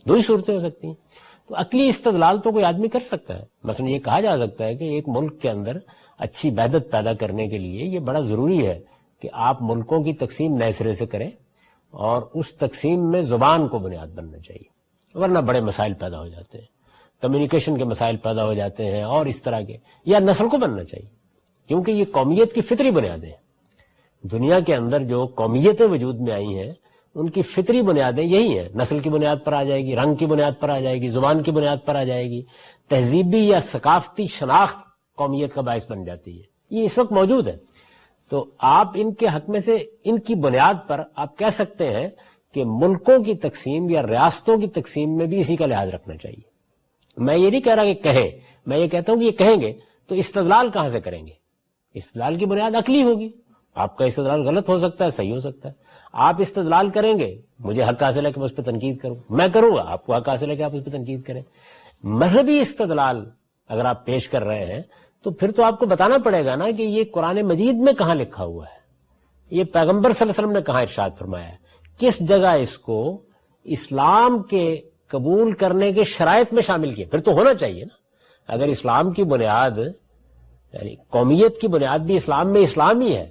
دو ہی صورتیں ہو سکتی ہیں. تو عقلی استدلال تو کوئی آدمی کر سکتا ہے. مثلا یہ کہا جا سکتا ہے کہ ایک ملک کے اندر اچھی وحدت پیدا کرنے کے لیے یہ بڑا ضروری ہے کہ آپ ملکوں کی تقسیم نئے سرے سے کریں، اور اس تقسیم میں زبان کو بنیاد بننا چاہیے، ورنہ بڑے مسائل پیدا ہو جاتے ہیں، کمیونیکیشن کے مسائل پیدا ہو جاتے ہیں اور اس طرح کے. یا نسل کو بننا چاہیے، کیونکہ یہ قومیت کی فطری بنیادیں ہیں. دنیا کے اندر جو قومیتیں وجود میں آئی ہیں ان کی فطری بنیادیں یہی ہیں. نسل کی بنیاد پر آ جائے گی، رنگ کی بنیاد پر آ جائے گی، زبان کی بنیاد پر آ جائے گی، تہذیبی یا ثقافتی شناخت قومیت کا باعث بن جاتی ہے. یہ اس وقت موجود ہے. تو آپ ان کے حق میں سے ان کی بنیاد پر آپ کہہ سکتے ہیں کہ ملکوں کی تقسیم یا ریاستوں کی تقسیم میں بھی اسی کا لحاظ رکھنا چاہیے. میں یہ نہیں کہہ رہا کہ کہیں، میں یہ کہتا ہوں کہ یہ کہیں گے تو استدلال کہاں سے کریں گے؟ استدلال کی بنیاد عقلی ہوگی. آپ کا استدلال غلط ہو سکتا ہے، صحیح ہو سکتا ہے. آپ استدلال کریں گے، مجھے حق حاصل ہے کہ میں اس پہ تنقید کروں، میں کروں گا، آپ کو حق حاصل ہے کہ آپ اس پہ تنقید کریں. مذہبی استدلال اگر آپ پیش کر رہے ہیں تو پھر تو آپ کو بتانا پڑے گا نا کہ یہ قرآن مجید میں کہاں لکھا ہوا ہے، یہ پیغمبر صلی اللہ علیہ وسلم نے کہاں ارشاد فرمایا ہے، کس جگہ اس کو اسلام کے قبول کرنے کے شرائط میں شامل کیا. پھر تو ہونا چاہیے نا. اگر اسلام کی بنیاد یعنی قومیت کی بنیاد بھی اسلام میں اسلام ہی ہے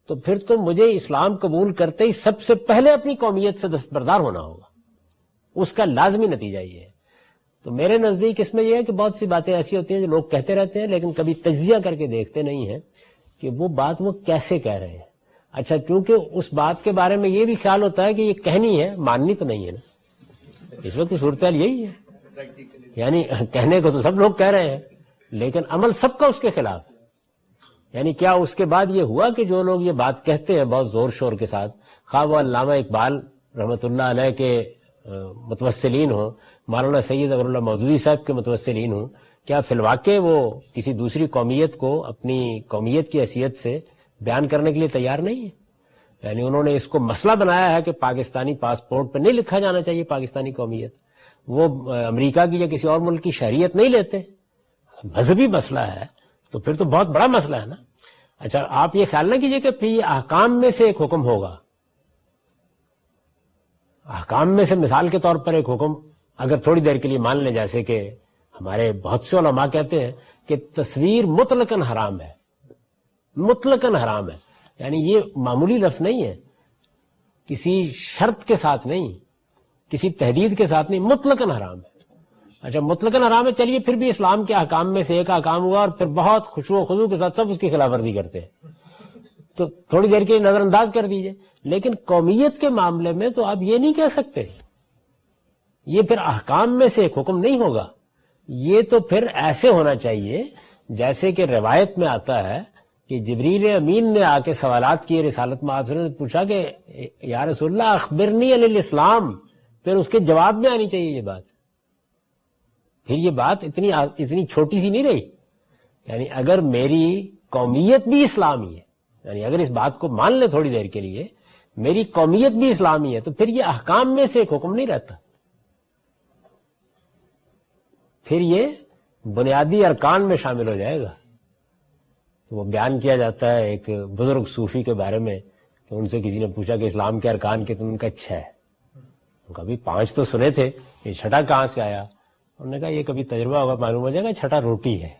تو پھر تو مجھے اسلام قبول کرتے ہی سب سے پہلے اپنی قومیت سے دستبردار ہونا ہوگا. اس کا لازمی نتیجہ یہ ہے. تو میرے نزدیک اس میں یہ ہے کہ بہت سی باتیں ایسی ہوتی ہیں جو لوگ کہتے رہتے ہیں لیکن کبھی تجزیہ کر کے دیکھتے نہیں ہیں کہ وہ بات وہ کیسے کہہ رہے ہیں. اچھا، کیونکہ اس بات کے بارے میں یہ بھی خیال ہوتا ہے کہ یہ کہنی ہے، ماننی تو نہیں ہے نا. اس وقت صورتحال یہی ہے. یعنی کہنے کو تو سب لوگ کہہ رہے ہیں لیکن عمل سب کا اس کے خلاف. یعنی کیا اس کے بعد یہ ہوا کہ جو لوگ یہ بات کہتے ہیں بہت زور شور کے ساتھ، خواہ وہ علامہ اقبال رحمۃ اللہ علیہ کے متوسلین ہوں، مولانا سید اکبر اللہ مودودی صاحب کے متوسلین ہوں، کیا فی الواقع وہ کسی دوسری قومیت کو اپنی قومیت کی حیثیت سے بیان کرنے کے لیے تیار نہیں ہے؟ یعنی انہوں نے اس کو مسئلہ بنایا ہے کہ پاکستانی پاسپورٹ پہ نہیں لکھا جانا چاہیے پاکستانی قومیت. وہ امریکہ کی یا کسی اور ملک کی شہریت نہیں لیتے. مذہبی مسئلہ ہے تو پھر تو بہت بڑا مسئلہ ہے نا. اچھا، آپ یہ خیال نہ کیجئے کہ پھر یہ احکام میں سے ایک حکم ہوگا. احکام میں سے مثال کے طور پر ایک حکم اگر تھوڑی دیر کے لیے مان لیں، جیسے کہ ہمارے بہت سے علماء کہتے ہیں کہ تصویر مطلقاً حرام ہے، مطلقاً حرام ہے. یعنی یہ معمولی لفظ نہیں ہے، کسی شرط کے ساتھ نہیں، کسی تحدید کے ساتھ نہیں، مطلقاً حرام ہے. اچھا، مطلقاً حرام ہے، چلیے پھر بھی اسلام کے احکام میں سے ایک احکام ہوا اور پھر بہت خشوع و خضوع کے ساتھ سب اس کی خلاف ورزی کرتے ہیں تو تھوڑی دیر کے لیے نظر انداز کر دیجئے. لیکن قومیت کے معاملے میں تو آپ یہ نہیں کہہ سکتے. یہ پھر احکام میں سے ایک حکم نہیں ہوگا. یہ تو پھر ایسے ہونا چاہیے جیسے کہ روایت میں آتا ہے کہ جبریل امین نے آ کے سوالات کیے رسالت میں، آپ سے پوچھا کہ یا رسول اللہ اخبرنی عن الاسلام، پھر اس کے جواب میں آنی چاہیے یہ بات. پھر یہ بات اتنی چھوٹی سی نہیں رہی. یعنی اگر میری قومیت بھی اسلامی ہے، یعنی اگر اس بات کو مان لیں تھوڑی دیر کے لیے، میری قومیت بھی اسلامی ہے، تو پھر یہ احکام میں سے ایک حکم نہیں رہتا، پھر یہ بنیادی ارکان میں شامل ہو جائے گا. تو وہ بیان کیا جاتا ہے ایک بزرگ صوفی کے بارے میں کہ ان سے کسی نے پوچھا کہ اسلام کے ارکان کتنے؟ ان کا 6 ہے. کبھی 5 تو سنے تھے، یہ 6ٹھا کہاں سے آیا؟ انہوں نے کہا یہ کبھی تجربہ ہوگا معلوم ہو جائے گا، 6ٹھا روٹی ہے.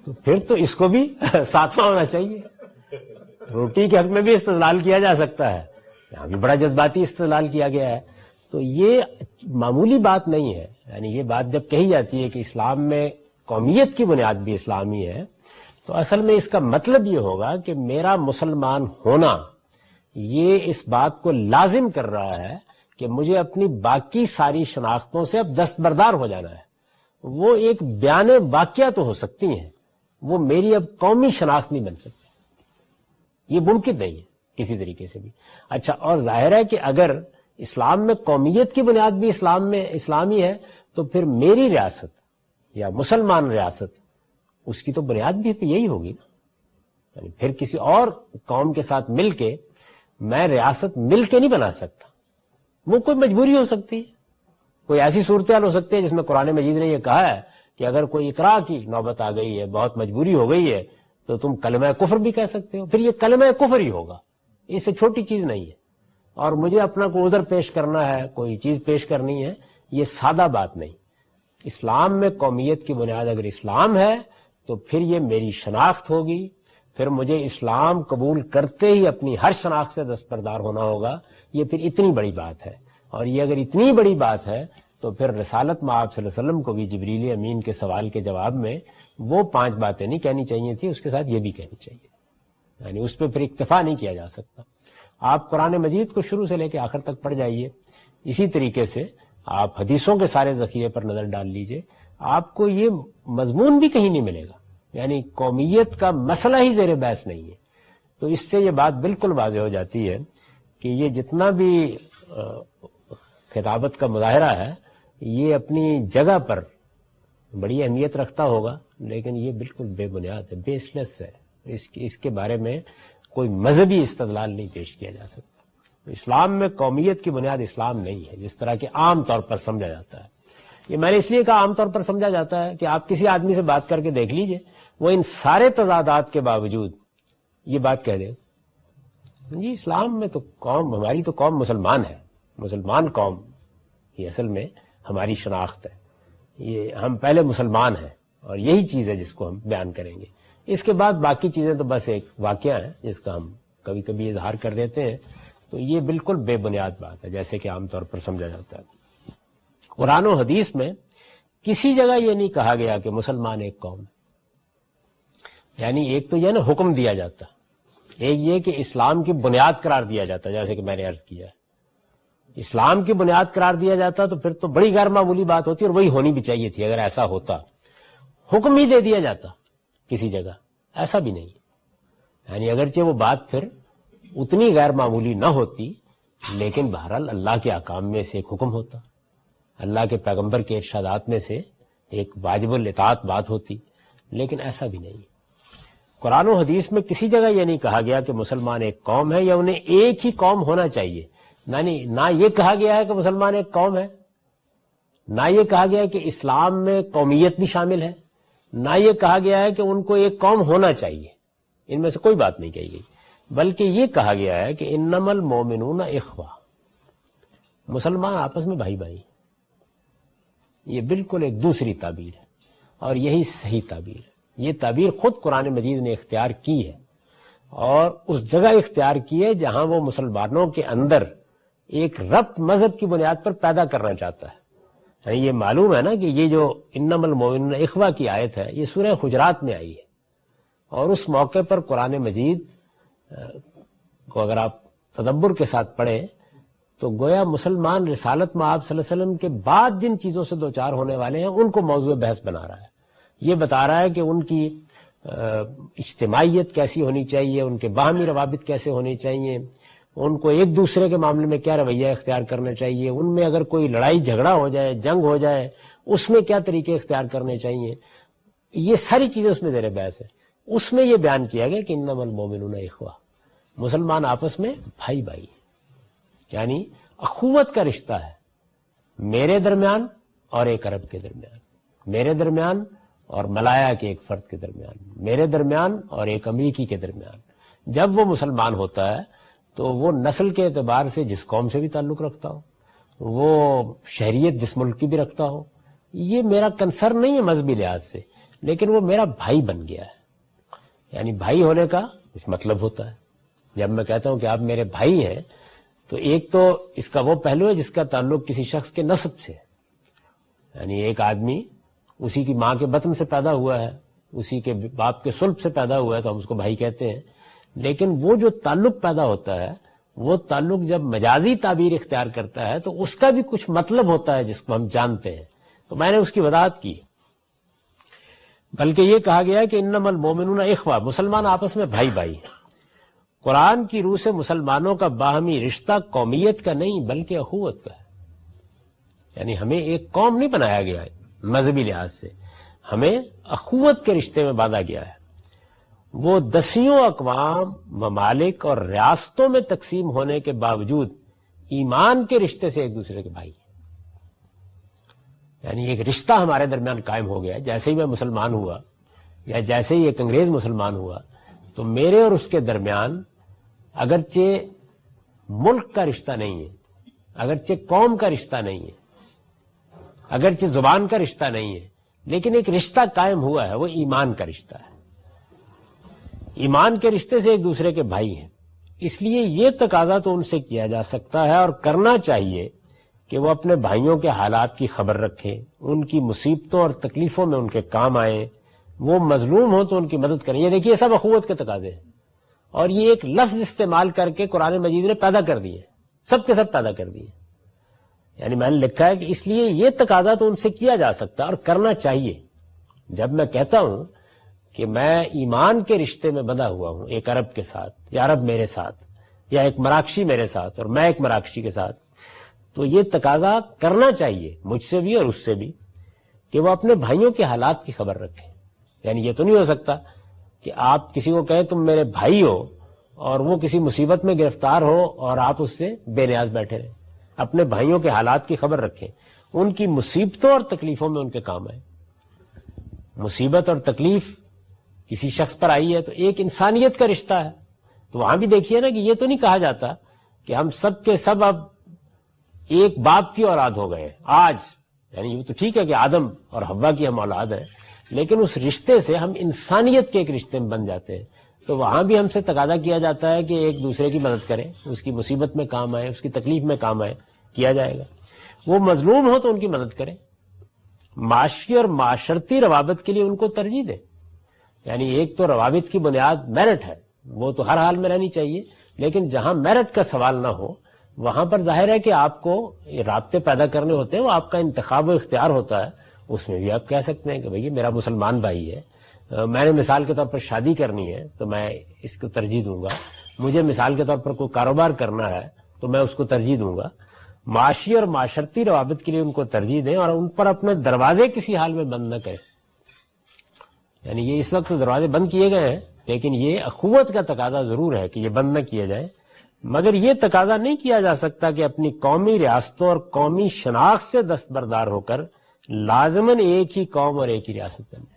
تو پھر تو اس کو بھی ساتواں ہونا چاہیے. روٹی کے حق میں بھی استدلال کیا جا سکتا ہے, یہاں بھی بڑا جذباتی استدلال کیا گیا ہے. تو یہ معمولی بات نہیں ہے. یعنی یہ بات جب کہی جاتی ہے کہ اسلام میں قومیت کی بنیاد بھی اسلامی ہے, تو اصل میں اس کا مطلب یہ ہوگا کہ میرا مسلمان ہونا یہ اس بات کو لازم کر رہا ہے کہ مجھے اپنی باقی ساری شناختوں سے اب دستبردار ہو جانا ہے. وہ ایک بیان واقعہ تو ہو سکتی ہیں, وہ میری اب قومی شناخت نہیں بن سکتی. یہ ممکن نہیں ہے کسی طریقے سے بھی. اچھا, اور ظاہر ہے کہ اگر اسلام میں قومیت کی بنیاد بھی اسلام میں اسلامی ہے, تو پھر میری ریاست یا مسلمان ریاست اس کی تو بنیاد بھی یہی ہوگی نا. یعنی پھر کسی اور قوم کے ساتھ مل کے میں ریاست مل کے نہیں بنا سکتا. وہ کوئی مجبوری ہو سکتی ہے, کوئی ایسی صورتحال ہو سکتی ہے جس میں قرآن مجید نے یہ کہا ہے کہ اگر کوئی اقرار کی نوبت آ گئی ہے, بہت مجبوری ہو گئی ہے, تو تم کلمہ کفر بھی کہہ سکتے ہو. پھر یہ کلمہ کفر ہی ہوگا, اس سے چھوٹی چیز نہیں ہے. اور مجھے اپنا کوئی عذر پیش کرنا ہے, کوئی چیز پیش کرنی ہے, یہ سادہ بات نہیں. اسلام میں قومیت کی بنیاد اگر اسلام ہے تو پھر یہ میری شناخت ہوگی. پھر مجھے اسلام قبول کرتے ہی اپنی ہر شناخت سے دستبردار ہونا ہوگا. یہ پھر اتنی بڑی بات ہے. اور یہ اگر اتنی بڑی بات ہے تو پھر رسالت مآب صلی اللہ علیہ وسلم کو بھی جبریل امین کے سوال کے جواب میں وہ 5 باتیں نہیں کہنی چاہیے تھی, اس کے ساتھ یہ بھی کہنی چاہیے. یعنی اس پہ پھر اکتفا نہیں کیا جا سکتا. آپ قرآن مجید کو شروع سے لے کے آخر تک پڑھ جائیے. اسی طریقے سے آپ حدیثوں کے سارے ذخیرے پر نظر ڈال لیجئے, آپ کو یہ مضمون بھی کہیں نہیں ملے گا. یعنی قومیت کا مسئلہ ہی زیر بحث نہیں ہے. تو اس سے یہ بات بالکل واضح ہو جاتی ہے کہ یہ جتنا بھی خطابت کا مظاہرہ ہے یہ اپنی جگہ پر بڑی اہمیت رکھتا ہوگا, لیکن یہ بالکل بے بنیاد ہے, بیس لیس ہے. اس کے بارے میں کوئی مذہبی استدلال نہیں پیش کیا جا سکتا. اسلام میں قومیت کی بنیاد اسلام نہیں ہے جس طرح کہ عام طور پر سمجھا جاتا ہے. یہ میں نے اس لیے کہا عام طور پر سمجھا جاتا ہے کہ آپ کسی آدمی سے بات کر کے دیکھ لیجئے, وہ ان سارے تضادات کے باوجود یہ بات کہہ دے جی اسلام میں تو قوم, ہماری تو قوم مسلمان ہے, مسلمان قوم یہ اصل میں ہماری شناخت ہے, یہ ہم پہلے مسلمان ہیں اور یہی چیز ہے جس کو ہم بیان کریں گے. اس کے بعد باقی چیزیں تو بس ایک واقعہ ہے جس کا ہم کبھی کبھی اظہار کر دیتے ہیں. تو یہ بالکل بے بنیاد بات ہے جیسے کہ عام طور پر سمجھا جاتا ہے. قرآن و حدیث میں کسی جگہ یہ نہیں کہا گیا کہ مسلمان ایک قوم ہے. یعنی ایک تو یہ نا حکم دیا جاتا, ایک یہ کہ اسلام کی بنیاد قرار دیا جاتا, جیسے کہ میں نے عرض کیا ہے اسلام کی بنیاد قرار دیا جاتا تو پھر تو بڑی غیر معمولی بات ہوتی اور وہی ہونی بھی چاہیے تھی. اگر ایسا ہوتا حکم ہی دے دیا جاتا کسی جگہ, ایسا بھی نہیں. یعنی اگرچہ وہ بات پھر اتنی غیر معمولی نہ ہوتی, لیکن بہرحال اللہ کے احکام میں سے ایک حکم ہوتا, اللہ کے پیغمبر کے ارشادات میں سے ایک واجب الاطاعت بات ہوتی, لیکن ایسا بھی نہیں. قرآن و حدیث میں کسی جگہ یہ نہیں کہا گیا کہ مسلمان ایک قوم ہے یا انہیں ایک ہی قوم ہونا چاہیے. نہ یہ کہا گیا ہے کہ مسلمان ایک قوم ہے, نہ یہ کہا گیا ہے کہ اسلام میں قومیت بھی شامل ہے, نہ یہ کہا گیا ہے کہ ان کو ایک قوم ہونا چاہیے. ان میں سے کوئی بات نہیں کہی گئی, بلکہ یہ کہا گیا ہے کہ انما المومنون اخوہ, مسلمان آپس میں بھائی بھائی. یہ بالکل ایک دوسری تعبیر ہے اور یہی صحیح تعبیر ہے. یہ تعبیر خود قرآن مجید نے اختیار کی ہے اور اس جگہ اختیار کی ہے جہاں وہ مسلمانوں کے اندر ایک ربط مذہب کی بنیاد پر پیدا کرنا چاہتا ہے. یعنی یہ معلوم ہے نا کہ یہ جو انما المومنون اخوہ کی آیت ہے یہ سورہ حجرات میں آئی ہے, اور اس موقع پر قرآن مجید کو اگر آپ تدبر کے ساتھ پڑھیں تو گویا مسلمان رسالت مآب صلی اللہ علیہ وسلم کے بعد جن چیزوں سے دوچار ہونے والے ہیں ان کو موضوع بحث بنا رہا ہے. یہ بتا رہا ہے کہ ان کی اجتماعیت کیسی ہونی چاہیے, ان کے باہمی روابط کیسے ہونے چاہیے, ان کو ایک دوسرے کے معاملے میں کیا رویہ اختیار کرنا چاہیے, ان میں اگر کوئی لڑائی جھگڑا ہو جائے, جنگ ہو جائے, اس میں کیا طریقے اختیار کرنے چاہیے. یہ ساری چیزیں اس میں زیر بحث ہے. اس میں یہ بیان کیا گیا کہ انما المومنون اخوہ, مسلمان آپس میں بھائی بھائی, یعنی اخوت کا رشتہ ہے میرے درمیان اور ایک عرب کے درمیان, میرے درمیان اور ملایا کے ایک فرد کے درمیان, میرے درمیان اور ایک امریکی کے درمیان. جب وہ مسلمان ہوتا ہے تو وہ نسل کے اعتبار سے جس قوم سے بھی تعلق رکھتا ہو, وہ شہریت جس ملک کی بھی رکھتا ہو, یہ میرا کنسرن نہیں ہے مذہبی لحاظ سے. لیکن وہ میرا بھائی بن گیا ہے. یعنی بھائی ہونے کا کچھ مطلب ہوتا ہے. جب میں کہتا ہوں کہ آپ میرے بھائی ہیں تو ایک تو اس کا وہ پہلو ہے جس کا تعلق کسی شخص کے نسب سے. یعنی ایک آدمی اسی کی ماں کے بطن سے پیدا ہوا ہے, اسی کے باپ کے صلب سے پیدا ہوا ہے تو ہم اس کو بھائی کہتے ہیں. لیکن وہ جو تعلق پیدا ہوتا ہے وہ تعلق جب مجازی تعبیر اختیار کرتا ہے تو اس کا بھی کچھ مطلب ہوتا ہے جس کو ہم جانتے ہیں. تو میں نے اس کی وضاحت کی. بلکہ یہ کہا گیا کہ انما المومنون اخوہ, مسلمان آپس میں بھائی بھائی ہیں. قرآن کی روح سے مسلمانوں کا باہمی رشتہ قومیت کا نہیں بلکہ اخوت کا ہے. یعنی ہمیں ایک قوم نہیں بنایا گیا ہے مذہبی لحاظ سے, ہمیں اخوت کے رشتے میں باندھا گیا ہے. وہ دسیوں اقوام, ممالک اور ریاستوں میں تقسیم ہونے کے باوجود ایمان کے رشتے سے ایک دوسرے کے بھائی ہیں. یعنی ایک رشتہ ہمارے درمیان قائم ہو گیا. جیسے ہی میں مسلمان ہوا یا جیسے ہی ایک انگریز مسلمان ہوا تو میرے اور اس کے درمیان اگرچہ ملک کا رشتہ نہیں ہے, اگرچہ قوم کا رشتہ نہیں ہے, اگرچہ زبان کا رشتہ نہیں ہے, لیکن ایک رشتہ قائم ہوا ہے, وہ ایمان کا رشتہ ہے. ایمان کے رشتے سے ایک دوسرے کے بھائی ہیں. اس لیے یہ تقاضا تو ان سے کیا جا سکتا ہے اور کرنا چاہیے کہ وہ اپنے بھائیوں کے حالات کی خبر رکھیں, ان کی مصیبتوں اور تکلیفوں میں ان کے کام آئیں, وہ مظلوم ہوں تو ان کی مدد کریں. یہ دیکھیے سب اخوت کے تقاضے ہیں, اور یہ ایک لفظ استعمال کر کے قرآن مجید نے پیدا کر دیے, سب کے سب پیدا کر دیے. یعنی میں نے لکھا ہے کہ اس لیے یہ تقاضا تو ان سے کیا جا سکتا ہے اور کرنا چاہیے. جب میں کہتا ہوں کہ میں ایمان کے رشتے میں بندھا ہوا ہوں ایک عرب کے ساتھ, یا عرب میرے ساتھ, یا ایک مراکشی میرے ساتھ اور میں ایک مراکشی کے ساتھ, تو یہ تقاضا کرنا چاہیے مجھ سے بھی اور اس سے بھی کہ وہ اپنے بھائیوں کے حالات کی خبر رکھیں. یعنی یہ تو نہیں ہو سکتا کہ آپ کسی کو کہیں تم میرے بھائی ہو اور وہ کسی مصیبت میں گرفتار ہو اور آپ اس سے بے نیاز بیٹھے رہیں. اپنے بھائیوں کے حالات کی خبر رکھیں, ان کی مصیبتوں اور تکلیفوں میں ان کے کام آئیں. مصیبت اور تکلیف کسی شخص پر آئی ہے تو ایک انسانیت کا رشتہ ہے. تو وہاں بھی دیکھیے نا کہ یہ تو نہیں کہا جاتا کہ ہم سب کے سب اب ایک باپ کی اولاد ہو گئے آج. یعنی یہ تو ٹھیک ہے کہ آدم اور حوا کی ہم اولاد ہیں, لیکن اس رشتے سے ہم انسانیت کے ایک رشتے میں بن جاتے ہیں. تو وہاں بھی ہم سے تقاضا کیا جاتا ہے کہ ایک دوسرے کی مدد کریں, اس کی مصیبت میں کام آئے, اس کی تکلیف میں کام آئے, کیا جائے گا. وہ مظلوم ہو تو ان کی مدد کریں. معاشی اور معاشرتی روابط کے لیے ان کو ترجیح دیں. یعنی ایک تو روابط کی بنیاد میرٹ ہے, وہ تو ہر حال میں رہنی چاہیے, لیکن جہاں میرٹ کا سوال نہ ہو وہاں پر ظاہر ہے کہ آپ کو رابطے پیدا کرنے ہوتے ہیں, وہ آپ کا انتخاب و اختیار ہوتا ہے. اس میں بھی آپ کہہ سکتے ہیں کہ بھئی میرا مسلمان بھائی ہے, میں نے مثال کے طور پر شادی کرنی ہے تو میں اس کو ترجیح دوں گا. مجھے مثال کے طور پر کوئی کاروبار کرنا ہے تو میں اس کو ترجیح دوں گا. معاشی اور معاشرتی روابط کے لیے ان کو ترجیح دیں اور ان پر اپنے دروازے کسی حال میں بند نہ کریں. یعنی یہ اس وقت دروازے بند کیے گئے ہیں, لیکن یہ اخوت کا تقاضا ضرور ہے کہ یہ بند نہ کیے جائیں. مگر یہ تقاضا نہیں کیا جا سکتا کہ اپنی قومی ریاستوں اور قومی شناخت سے دستبردار ہو کر لازماً ایک ہی قوم اور ایک ہی ریاست بن جائے.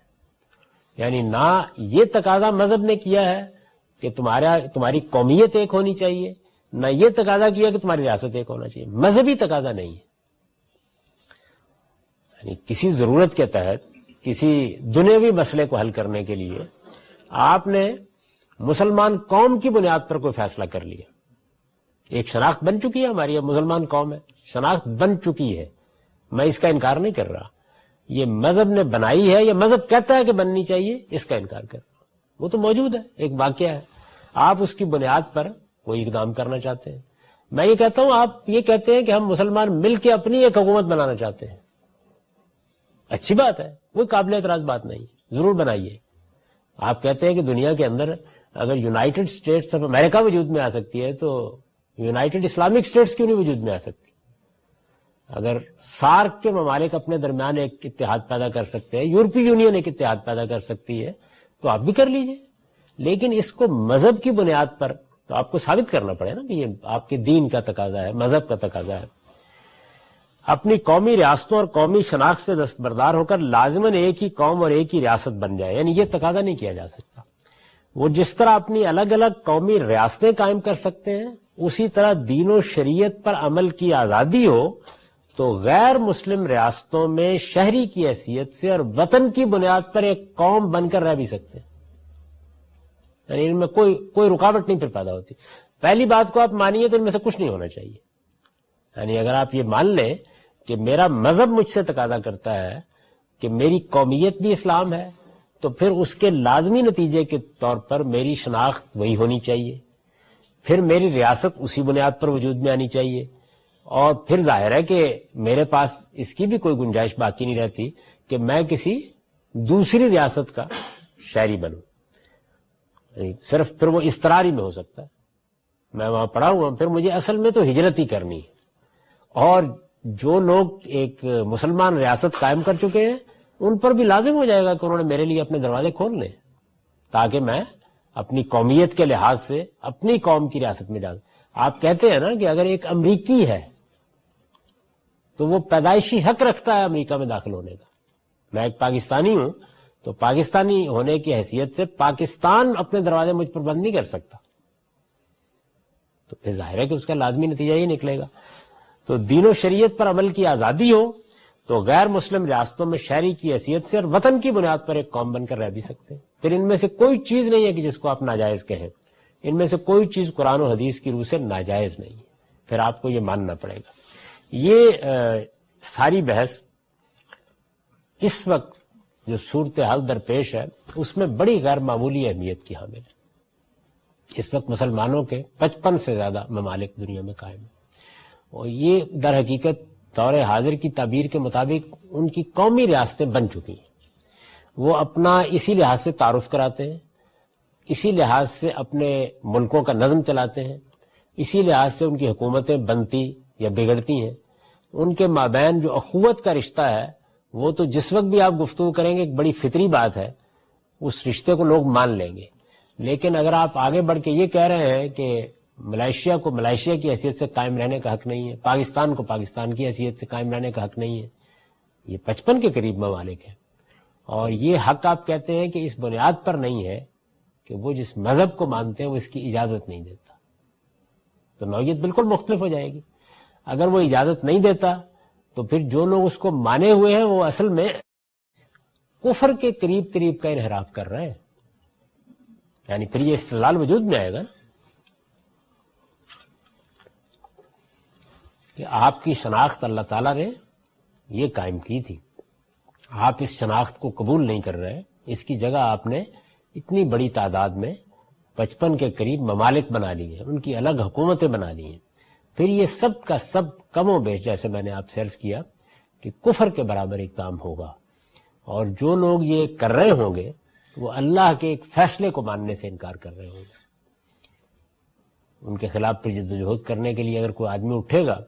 یعنی نہ یہ تقاضا مذہب نے کیا ہے کہ تمہاری قومیت ایک ہونی چاہیے, نہ یہ تقاضا کیا کہ تمہاری ریاست ایک ہونا چاہیے. مذہبی تقاضا نہیں ہے. یعنی کسی ضرورت کے تحت کسی دنیاوی مسئلے کو حل کرنے کے لیے آپ نے مسلمان قوم کی بنیاد پر کوئی فیصلہ کر لیا. ایک شناخت بن چکی ہے ہماری, اب مسلمان قوم ہے, شناخت بن چکی ہے, میں اس کا انکار نہیں کر رہا. یہ مذہب نے بنائی ہے یا مذہب کہتا ہے کہ بننی چاہیے, اس کا انکار کر رہا. وہ تو موجود ہے, ایک واقعہ ہے, آپ اس کی بنیاد پر کوئی اقدام کرنا چاہتے ہیں. میں یہ کہتا ہوں آپ یہ کہتے ہیں کہ ہم مسلمان مل کے اپنی ایک حکومت بنانا چاہتے ہیں, اچھی بات ہے, کوئی قابل اعتراض بات نہیں, ضرور بنائیے. آپ کہتے ہیں کہ دنیا کے اندر اگر یونائٹڈ اسٹیٹس آف امریکہ وجود میں آ سکتی ہے تو یونائٹڈ اسلامک اسٹیٹس کیوں نہیں وجود میں آ سکتی؟ اگر سارک کے ممالک اپنے درمیان ایک اتحاد پیدا کر سکتے ہیں, یورپی یونین ایک اتحاد پیدا کر سکتی ہے, تو آپ بھی کر لیجئے. لیکن اس کو مذہب کی بنیاد پر تو آپ کو ثابت کرنا پڑے نا کہ یہ آپ کے دین کا تقاضا ہے, مذہب کا تقاضا ہے. اپنی قومی ریاستوں اور قومی شناخت سے دستبردار ہو کر لازماً ایک ہی قوم اور ایک ہی ریاست بن جائے, یعنی یہ تقاضا نہیں کیا جا سکتا. وہ جس طرح اپنی الگ الگ قومی ریاستیں قائم کر سکتے ہیں, اسی طرح دین و شریعت پر عمل کی آزادی ہو تو غیر مسلم ریاستوں میں شہری کی حیثیت سے اور وطن کی بنیاد پر ایک قوم بن کر رہ بھی سکتے ہیں، یعنی ان میں کوئی رکاوٹ نہیں پھر پیدا ہوتی. پہلی بات کو آپ مانیے تو ان میں سے کچھ نہیں ہونا چاہیے. یعنی اگر آپ یہ مان لیں کہ میرا مذہب مجھ سے تقاضا کرتا ہے کہ میری قومیت بھی اسلام ہے، تو پھر اس کے لازمی نتیجے کے طور پر میری شناخت وہی ہونی چاہیے، پھر میری ریاست اسی بنیاد پر وجود میں آنی چاہیے، اور پھر ظاہر ہے کہ میرے پاس اس کی بھی کوئی گنجائش باقی نہیں رہتی کہ میں کسی دوسری ریاست کا شہری بنوں. صرف پھر وہ استقراری میں ہو سکتا ہے، میں وہاں پڑا ہوا ہوں، پھر مجھے اصل میں تو ہجرت ہی کرنی ہے. اور جو لوگ ایک مسلمان ریاست قائم کر چکے ہیں ان پر بھی لازم ہو جائے گا کہ انہوں نے میرے لیے اپنے دروازے کھول لیں تاکہ میں اپنی قومیت کے لحاظ سے اپنی قوم کی ریاست میں جا. آپ کہتے ہیں نا کہ اگر ایک امریکی ہے تو وہ پیدائشی حق رکھتا ہے امریکہ میں داخل ہونے کا. میں ایک پاکستانی ہوں تو پاکستانی ہونے کی حیثیت سے پاکستان اپنے دروازے مجھ پر بند نہیں کر سکتا، تو پھر ظاہر ہے کہ اس کا لازمی نتیجہ ہی نکلے گا. تو دین و شریعت پر عمل کی آزادی ہو تو غیر مسلم ریاستوں میں شہری کی حیثیت سے اور وطن کی بنیاد پر ایک قوم بن کر رہ بھی سکتے ہیں. پھر ان میں سے کوئی چیز نہیں ہے کہ جس کو آپ ناجائز کہیں، ان میں سے کوئی چیز قرآن و حدیث کی روح سے ناجائز نہیں ہے، پھر آپ کو یہ ماننا پڑے گا. یہ ساری بحث اس وقت جو صورتحال درپیش ہے اس میں بڑی غیر معمولی اہمیت کی حامل ہے. اس وقت مسلمانوں کے 55 سے زیادہ ممالک دنیا میں قائم ہیں، اور یہ در حقیقت دور حاضر کی تعبیر کے مطابق ان کی قومی ریاستیں بن چکی ہیں. وہ اپنا اسی لحاظ سے تعارف کراتے ہیں، اسی لحاظ سے اپنے ملکوں کا نظم چلاتے ہیں، اسی لحاظ سے ان کی حکومتیں بنتی یا بگڑتی ہیں. ان کے مابین جو اخوت کا رشتہ ہے وہ تو جس وقت بھی آپ گفتگو کریں گے ایک بڑی فطری بات ہے، اس رشتے کو لوگ مان لیں گے. لیکن اگر آپ آگے بڑھ کے یہ کہہ رہے ہیں کہ ملائیشیا کو ملائیشیا کی حیثیت سے قائم رہنے کا حق نہیں ہے، پاکستان کو پاکستان کی حیثیت سے قائم رہنے کا حق نہیں ہے، یہ 55 کے قریب ممالک ہیں، اور یہ حق آپ کہتے ہیں کہ اس بنیاد پر نہیں ہے کہ وہ جس مذہب کو مانتے ہیں وہ اس کی اجازت نہیں دیتا، تو نوعیت بالکل مختلف ہو جائے گی. اگر وہ اجازت نہیں دیتا تو پھر جو لوگ اس کو مانے ہوئے ہیں وہ اصل میں کفر کے قریب کا انحراف کر رہے ہیں. یعنی پھر یہ استدلال وجود میں آئے گا کہ آپ کی شناخت اللہ تعالیٰ نے یہ قائم کی تھی، آپ اس شناخت کو قبول نہیں کر رہے، اس کی جگہ آپ نے اتنی بڑی تعداد میں 55 کے قریب ممالک بنا لی ہیں، ان کی الگ حکومتیں بنا لی ہیں. پھر یہ سب کا سب کم و بیش جیسے میں نے آپ سے عرض کیا کہ کفر کے برابر اقدام ہوگا، اور جو لوگ یہ کر رہے ہوں گے وہ اللہ کے ایک فیصلے کو ماننے سے انکار کر رہے ہوں گے. ان کے خلاف پھر جدوجہد کرنے کے لیے اگر کوئی آدمی اٹھے گا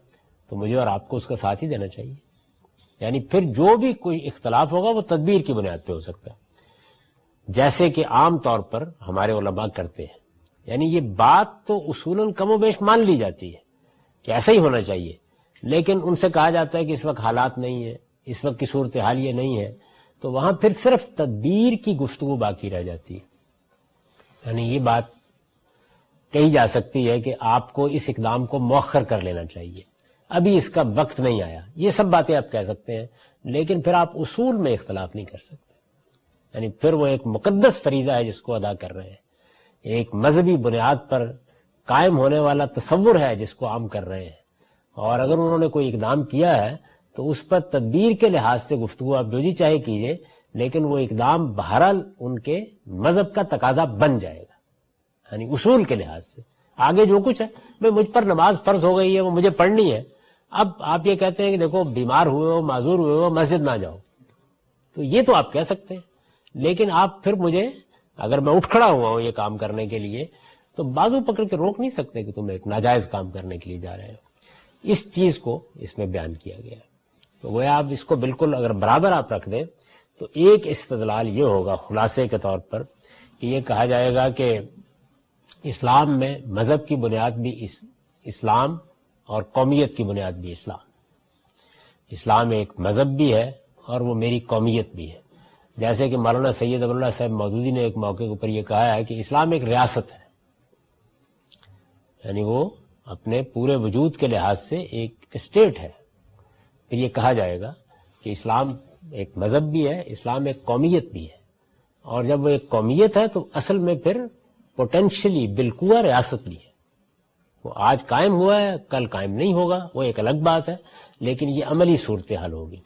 تو مجھے اور آپ کو اس کا ساتھ ہی دینا چاہیے. یعنی پھر جو بھی کوئی اختلاف ہوگا وہ تدبیر کی بنیاد پہ ہو سکتا ہے، جیسے کہ عام طور پر ہمارے علماء کرتے ہیں. یعنی یہ بات تو اصولاً کم و بیش مان لی جاتی ہے کہ ایسا ہی ہونا چاہیے، لیکن ان سے کہا جاتا ہے کہ اس وقت حالات نہیں ہے، اس وقت کی صورتحال یہ نہیں ہے، تو وہاں پھر صرف تدبیر کی گفتگو باقی رہ جاتی ہے. یعنی یہ بات کہی جا سکتی ہے کہ آپ کو اس اقدام کو مؤخر کر لینا چاہیے، ابھی اس کا وقت نہیں آیا. یہ سب باتیں آپ کہہ سکتے ہیں، لیکن پھر آپ اصول میں اختلاف نہیں کر سکتے. یعنی پھر وہ ایک مقدس فریضہ ہے جس کو ادا کر رہے ہیں، ایک مذہبی بنیاد پر قائم ہونے والا تصور ہے جس کو عام کر رہے ہیں، اور اگر انہوں نے کوئی اقدام کیا ہے تو اس پر تدبیر کے لحاظ سے گفتگو آپ جو جی چاہے کیجئے، لیکن وہ اقدام بہرحال ان کے مذہب کا تقاضا بن جائے گا. یعنی اصول کے لحاظ سے آگے جو کچھ ہے، میں مجھ پر نماز فرض ہو گئی ہے، وہ مجھے پڑھنی ہے. اب آپ یہ کہتے ہیں کہ دیکھو بیمار ہوئے ہو، معذور ہوئے ہو، مسجد نہ جاؤ، تو یہ تو آپ کہہ سکتے ہیں، لیکن آپ پھر مجھے اگر میں اٹھ کھڑا ہوا ہوں یہ کام کرنے کے لیے تو بازو پکڑ کے روک نہیں سکتے کہ تم ایک ناجائز کام کرنے کے لیے جا رہے ہو. اس چیز کو اس میں بیان کیا گیا. تو وہ آپ اس کو بالکل اگر برابر آپ رکھ دیں تو ایک استدلال یہ ہوگا خلاصے کے طور پر کہ یہ کہا جائے گا کہ اسلام میں مذہب کی بنیاد بھی اسلام اور قومیت کی بنیاد بھی اسلام. اسلام ایک مذہب بھی ہے اور وہ میری قومیت بھی ہے. جیسے کہ مولانا سید ابواللہ صاحب مودودی نے ایک موقع کے اوپر یہ کہا ہے کہ اسلام ایک ریاست ہے، یعنی وہ اپنے پورے وجود کے لحاظ سے ایک اسٹیٹ ہے، پھر یہ کہا جائے گا کہ اسلام ایک مذہب بھی ہے، اسلام ایک قومیت بھی ہے، اور جب وہ ایک قومیت ہے تو اصل میں پھر پوٹینشلی بالقوہ ریاست بھی ہے. وہ آج قائم ہوا ہے، کل قائم نہیں ہوگا، وہ ایک الگ بات ہے، لیکن یہ عملی صورتحال ہوگی.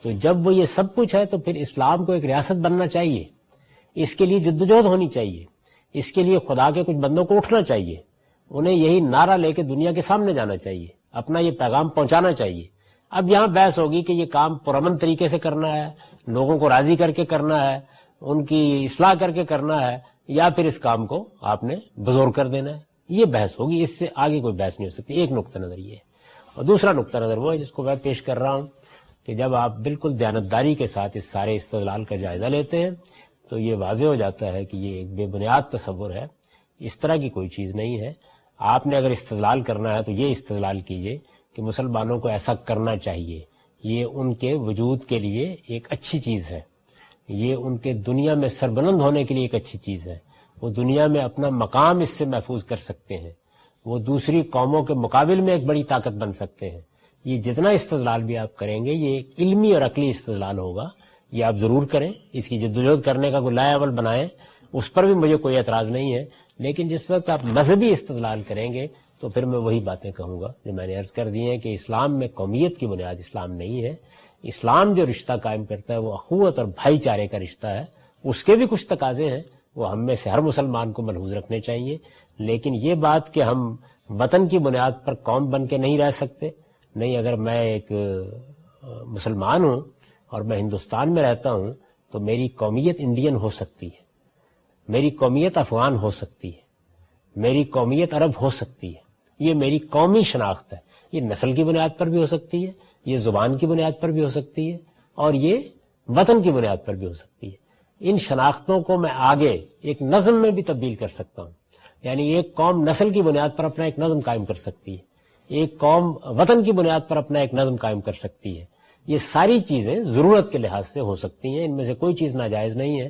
تو جب وہ یہ سب کچھ ہے تو پھر اسلام کو ایک ریاست بننا چاہیے، اس کے لیے جدوجہد ہونی چاہیے، اس کے لیے خدا کے کچھ بندوں کو اٹھنا چاہیے، انہیں یہی نعرہ لے کے دنیا کے سامنے جانا چاہیے، اپنا یہ پیغام پہنچانا چاہیے. اب یہاں بحث ہوگی کہ یہ کام پرامن طریقے سے کرنا ہے، لوگوں کو راضی کر کے کرنا ہے، ان کی اصلاح کر کے کرنا ہے، یا پھر اس کام کو آپ نے بزور کر دینا ہے. یہ بحث ہوگی، اس سے آگے کوئی بحث نہیں ہو سکتی. ایک نقطہ نظر یہ ہے. اور دوسرا نقطہ نظر وہ ہے جس کو میں پیش کر رہا ہوں کہ جب آپ بالکل دیانتداری کے ساتھ اس سارے استدلال کا جائزہ لیتے ہیں تو یہ واضح ہو جاتا ہے کہ یہ ایک بے بنیاد تصور ہے، اس طرح کی کوئی چیز نہیں ہے. آپ نے اگر استدلال کرنا ہے تو یہ استدلال کیجئے کہ مسلمانوں کو ایسا کرنا چاہیے، یہ ان کے وجود کے لیے ایک اچھی چیز ہے، یہ ان کے دنیا میں سربلند ہونے کے لیے ایک اچھی چیز ہے، وہ دنیا میں اپنا مقام اس سے محفوظ کر سکتے ہیں، وہ دوسری قوموں کے مقابل میں ایک بڑی طاقت بن سکتے ہیں. یہ جتنا استدلال بھی آپ کریں گے یہ ایک علمی اور عقلی استدلال ہوگا، یہ آپ ضرور کریں، اس کی جدوجہد کرنے کا کوئی لائحہ عمل بنائیں، اس پر بھی مجھے کوئی اعتراض نہیں ہے. لیکن جس وقت آپ مذہبی استدلال کریں گے تو پھر میں وہی باتیں کہوں گا جو میں نے عرض کر دی ہیں کہ اسلام میں قومیت کی بنیاد اسلام نہیں ہے. اسلام جو رشتہ قائم کرتا ہے وہ اخوت اور بھائی چارے کا رشتہ ہے. اس کے بھی کچھ تقاضے ہیں، وہ ہم میں سے ہر مسلمان کو ملحوظ رکھنے چاہیے. لیکن یہ بات کہ ہم وطن کی بنیاد پر قوم بن کے نہیں رہ سکتے، نہیں، اگر میں ایک مسلمان ہوں اور میں ہندوستان میں رہتا ہوں تو میری قومیت انڈین ہو سکتی ہے، میری قومیت افغان ہو سکتی ہے، میری قومیت عرب ہو سکتی ہے. یہ میری قومی شناخت ہے. یہ نسل کی بنیاد پر بھی ہو سکتی ہے، یہ زبان کی بنیاد پر بھی ہو سکتی ہے، اور یہ وطن کی بنیاد پر بھی ہو سکتی ہے. ان شناختوں کو میں آگے ایک نظم میں بھی تبدیل کر سکتا ہوں. یعنی ایک قوم نسل کی بنیاد پر اپنا ایک نظم قائم کر سکتی ہے، ایک قوم وطن کی بنیاد پر اپنا ایک نظم قائم کر سکتی ہے. یہ ساری چیزیں ضرورت کے لحاظ سے ہو سکتی ہیں، ان میں سے کوئی چیز ناجائز نہیں ہے.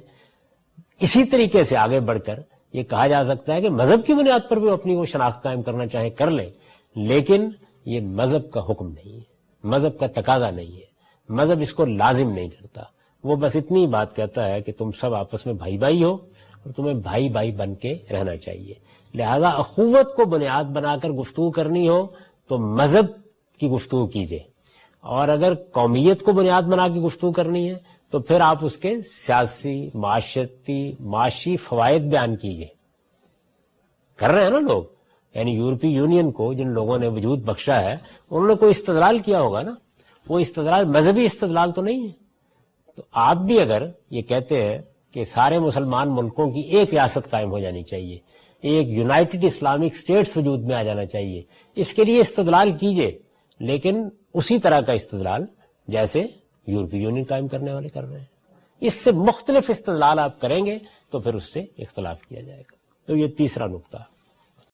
اسی طریقے سے آگے بڑھ کر یہ کہا جا سکتا ہے کہ مذہب کی بنیاد پر بھی اپنی وہ شناخت قائم کرنا چاہے کر لیں، لیکن یہ مذہب کا حکم نہیں ہے، مذہب کا تقاضا نہیں ہے، مذہب اس کو لازم نہیں کرتا. وہ بس اتنی بات کہتا ہے کہ تم سب آپس میں بھائی بھائی ہو اور تمہیں بھائی بھائی بن کے رہنا چاہیے. لہذا اخوت کو بنیاد بنا کر گفتگو کرنی ہو تو مذہب کی گفتگو کیجیے، اور اگر قومیت کو بنیاد بنا کے گفتگو کرنی ہے تو پھر آپ اس کے سیاسی، معاشرتی، معاشی فوائد بیان کیجیے. کر رہے ہیں نا لوگ، یعنی یورپی یونین کو جن لوگوں نے وجود بخشا ہے انہوں نے کوئی استدلال کیا ہوگا نا، وہ استدلال مذہبی استدلال تو نہیں ہے. تو آپ بھی اگر یہ کہتے ہیں کہ سارے مسلمان ملکوں کی ایک ریاست قائم ہو جانی چاہیے، ایک یونائٹڈ اسلامک اسٹیٹس وجود میں آ جانا چاہیے، اس کے لیے استدلال کیجئے، لیکن اسی طرح کا استدلال جیسے یورپی یونین قائم کرنے والے کر رہے ہیں. اس سے مختلف استدلال آپ کریں گے تو پھر اس سے اختلاف کیا جائے گا. تو یہ تیسرا نقطہ.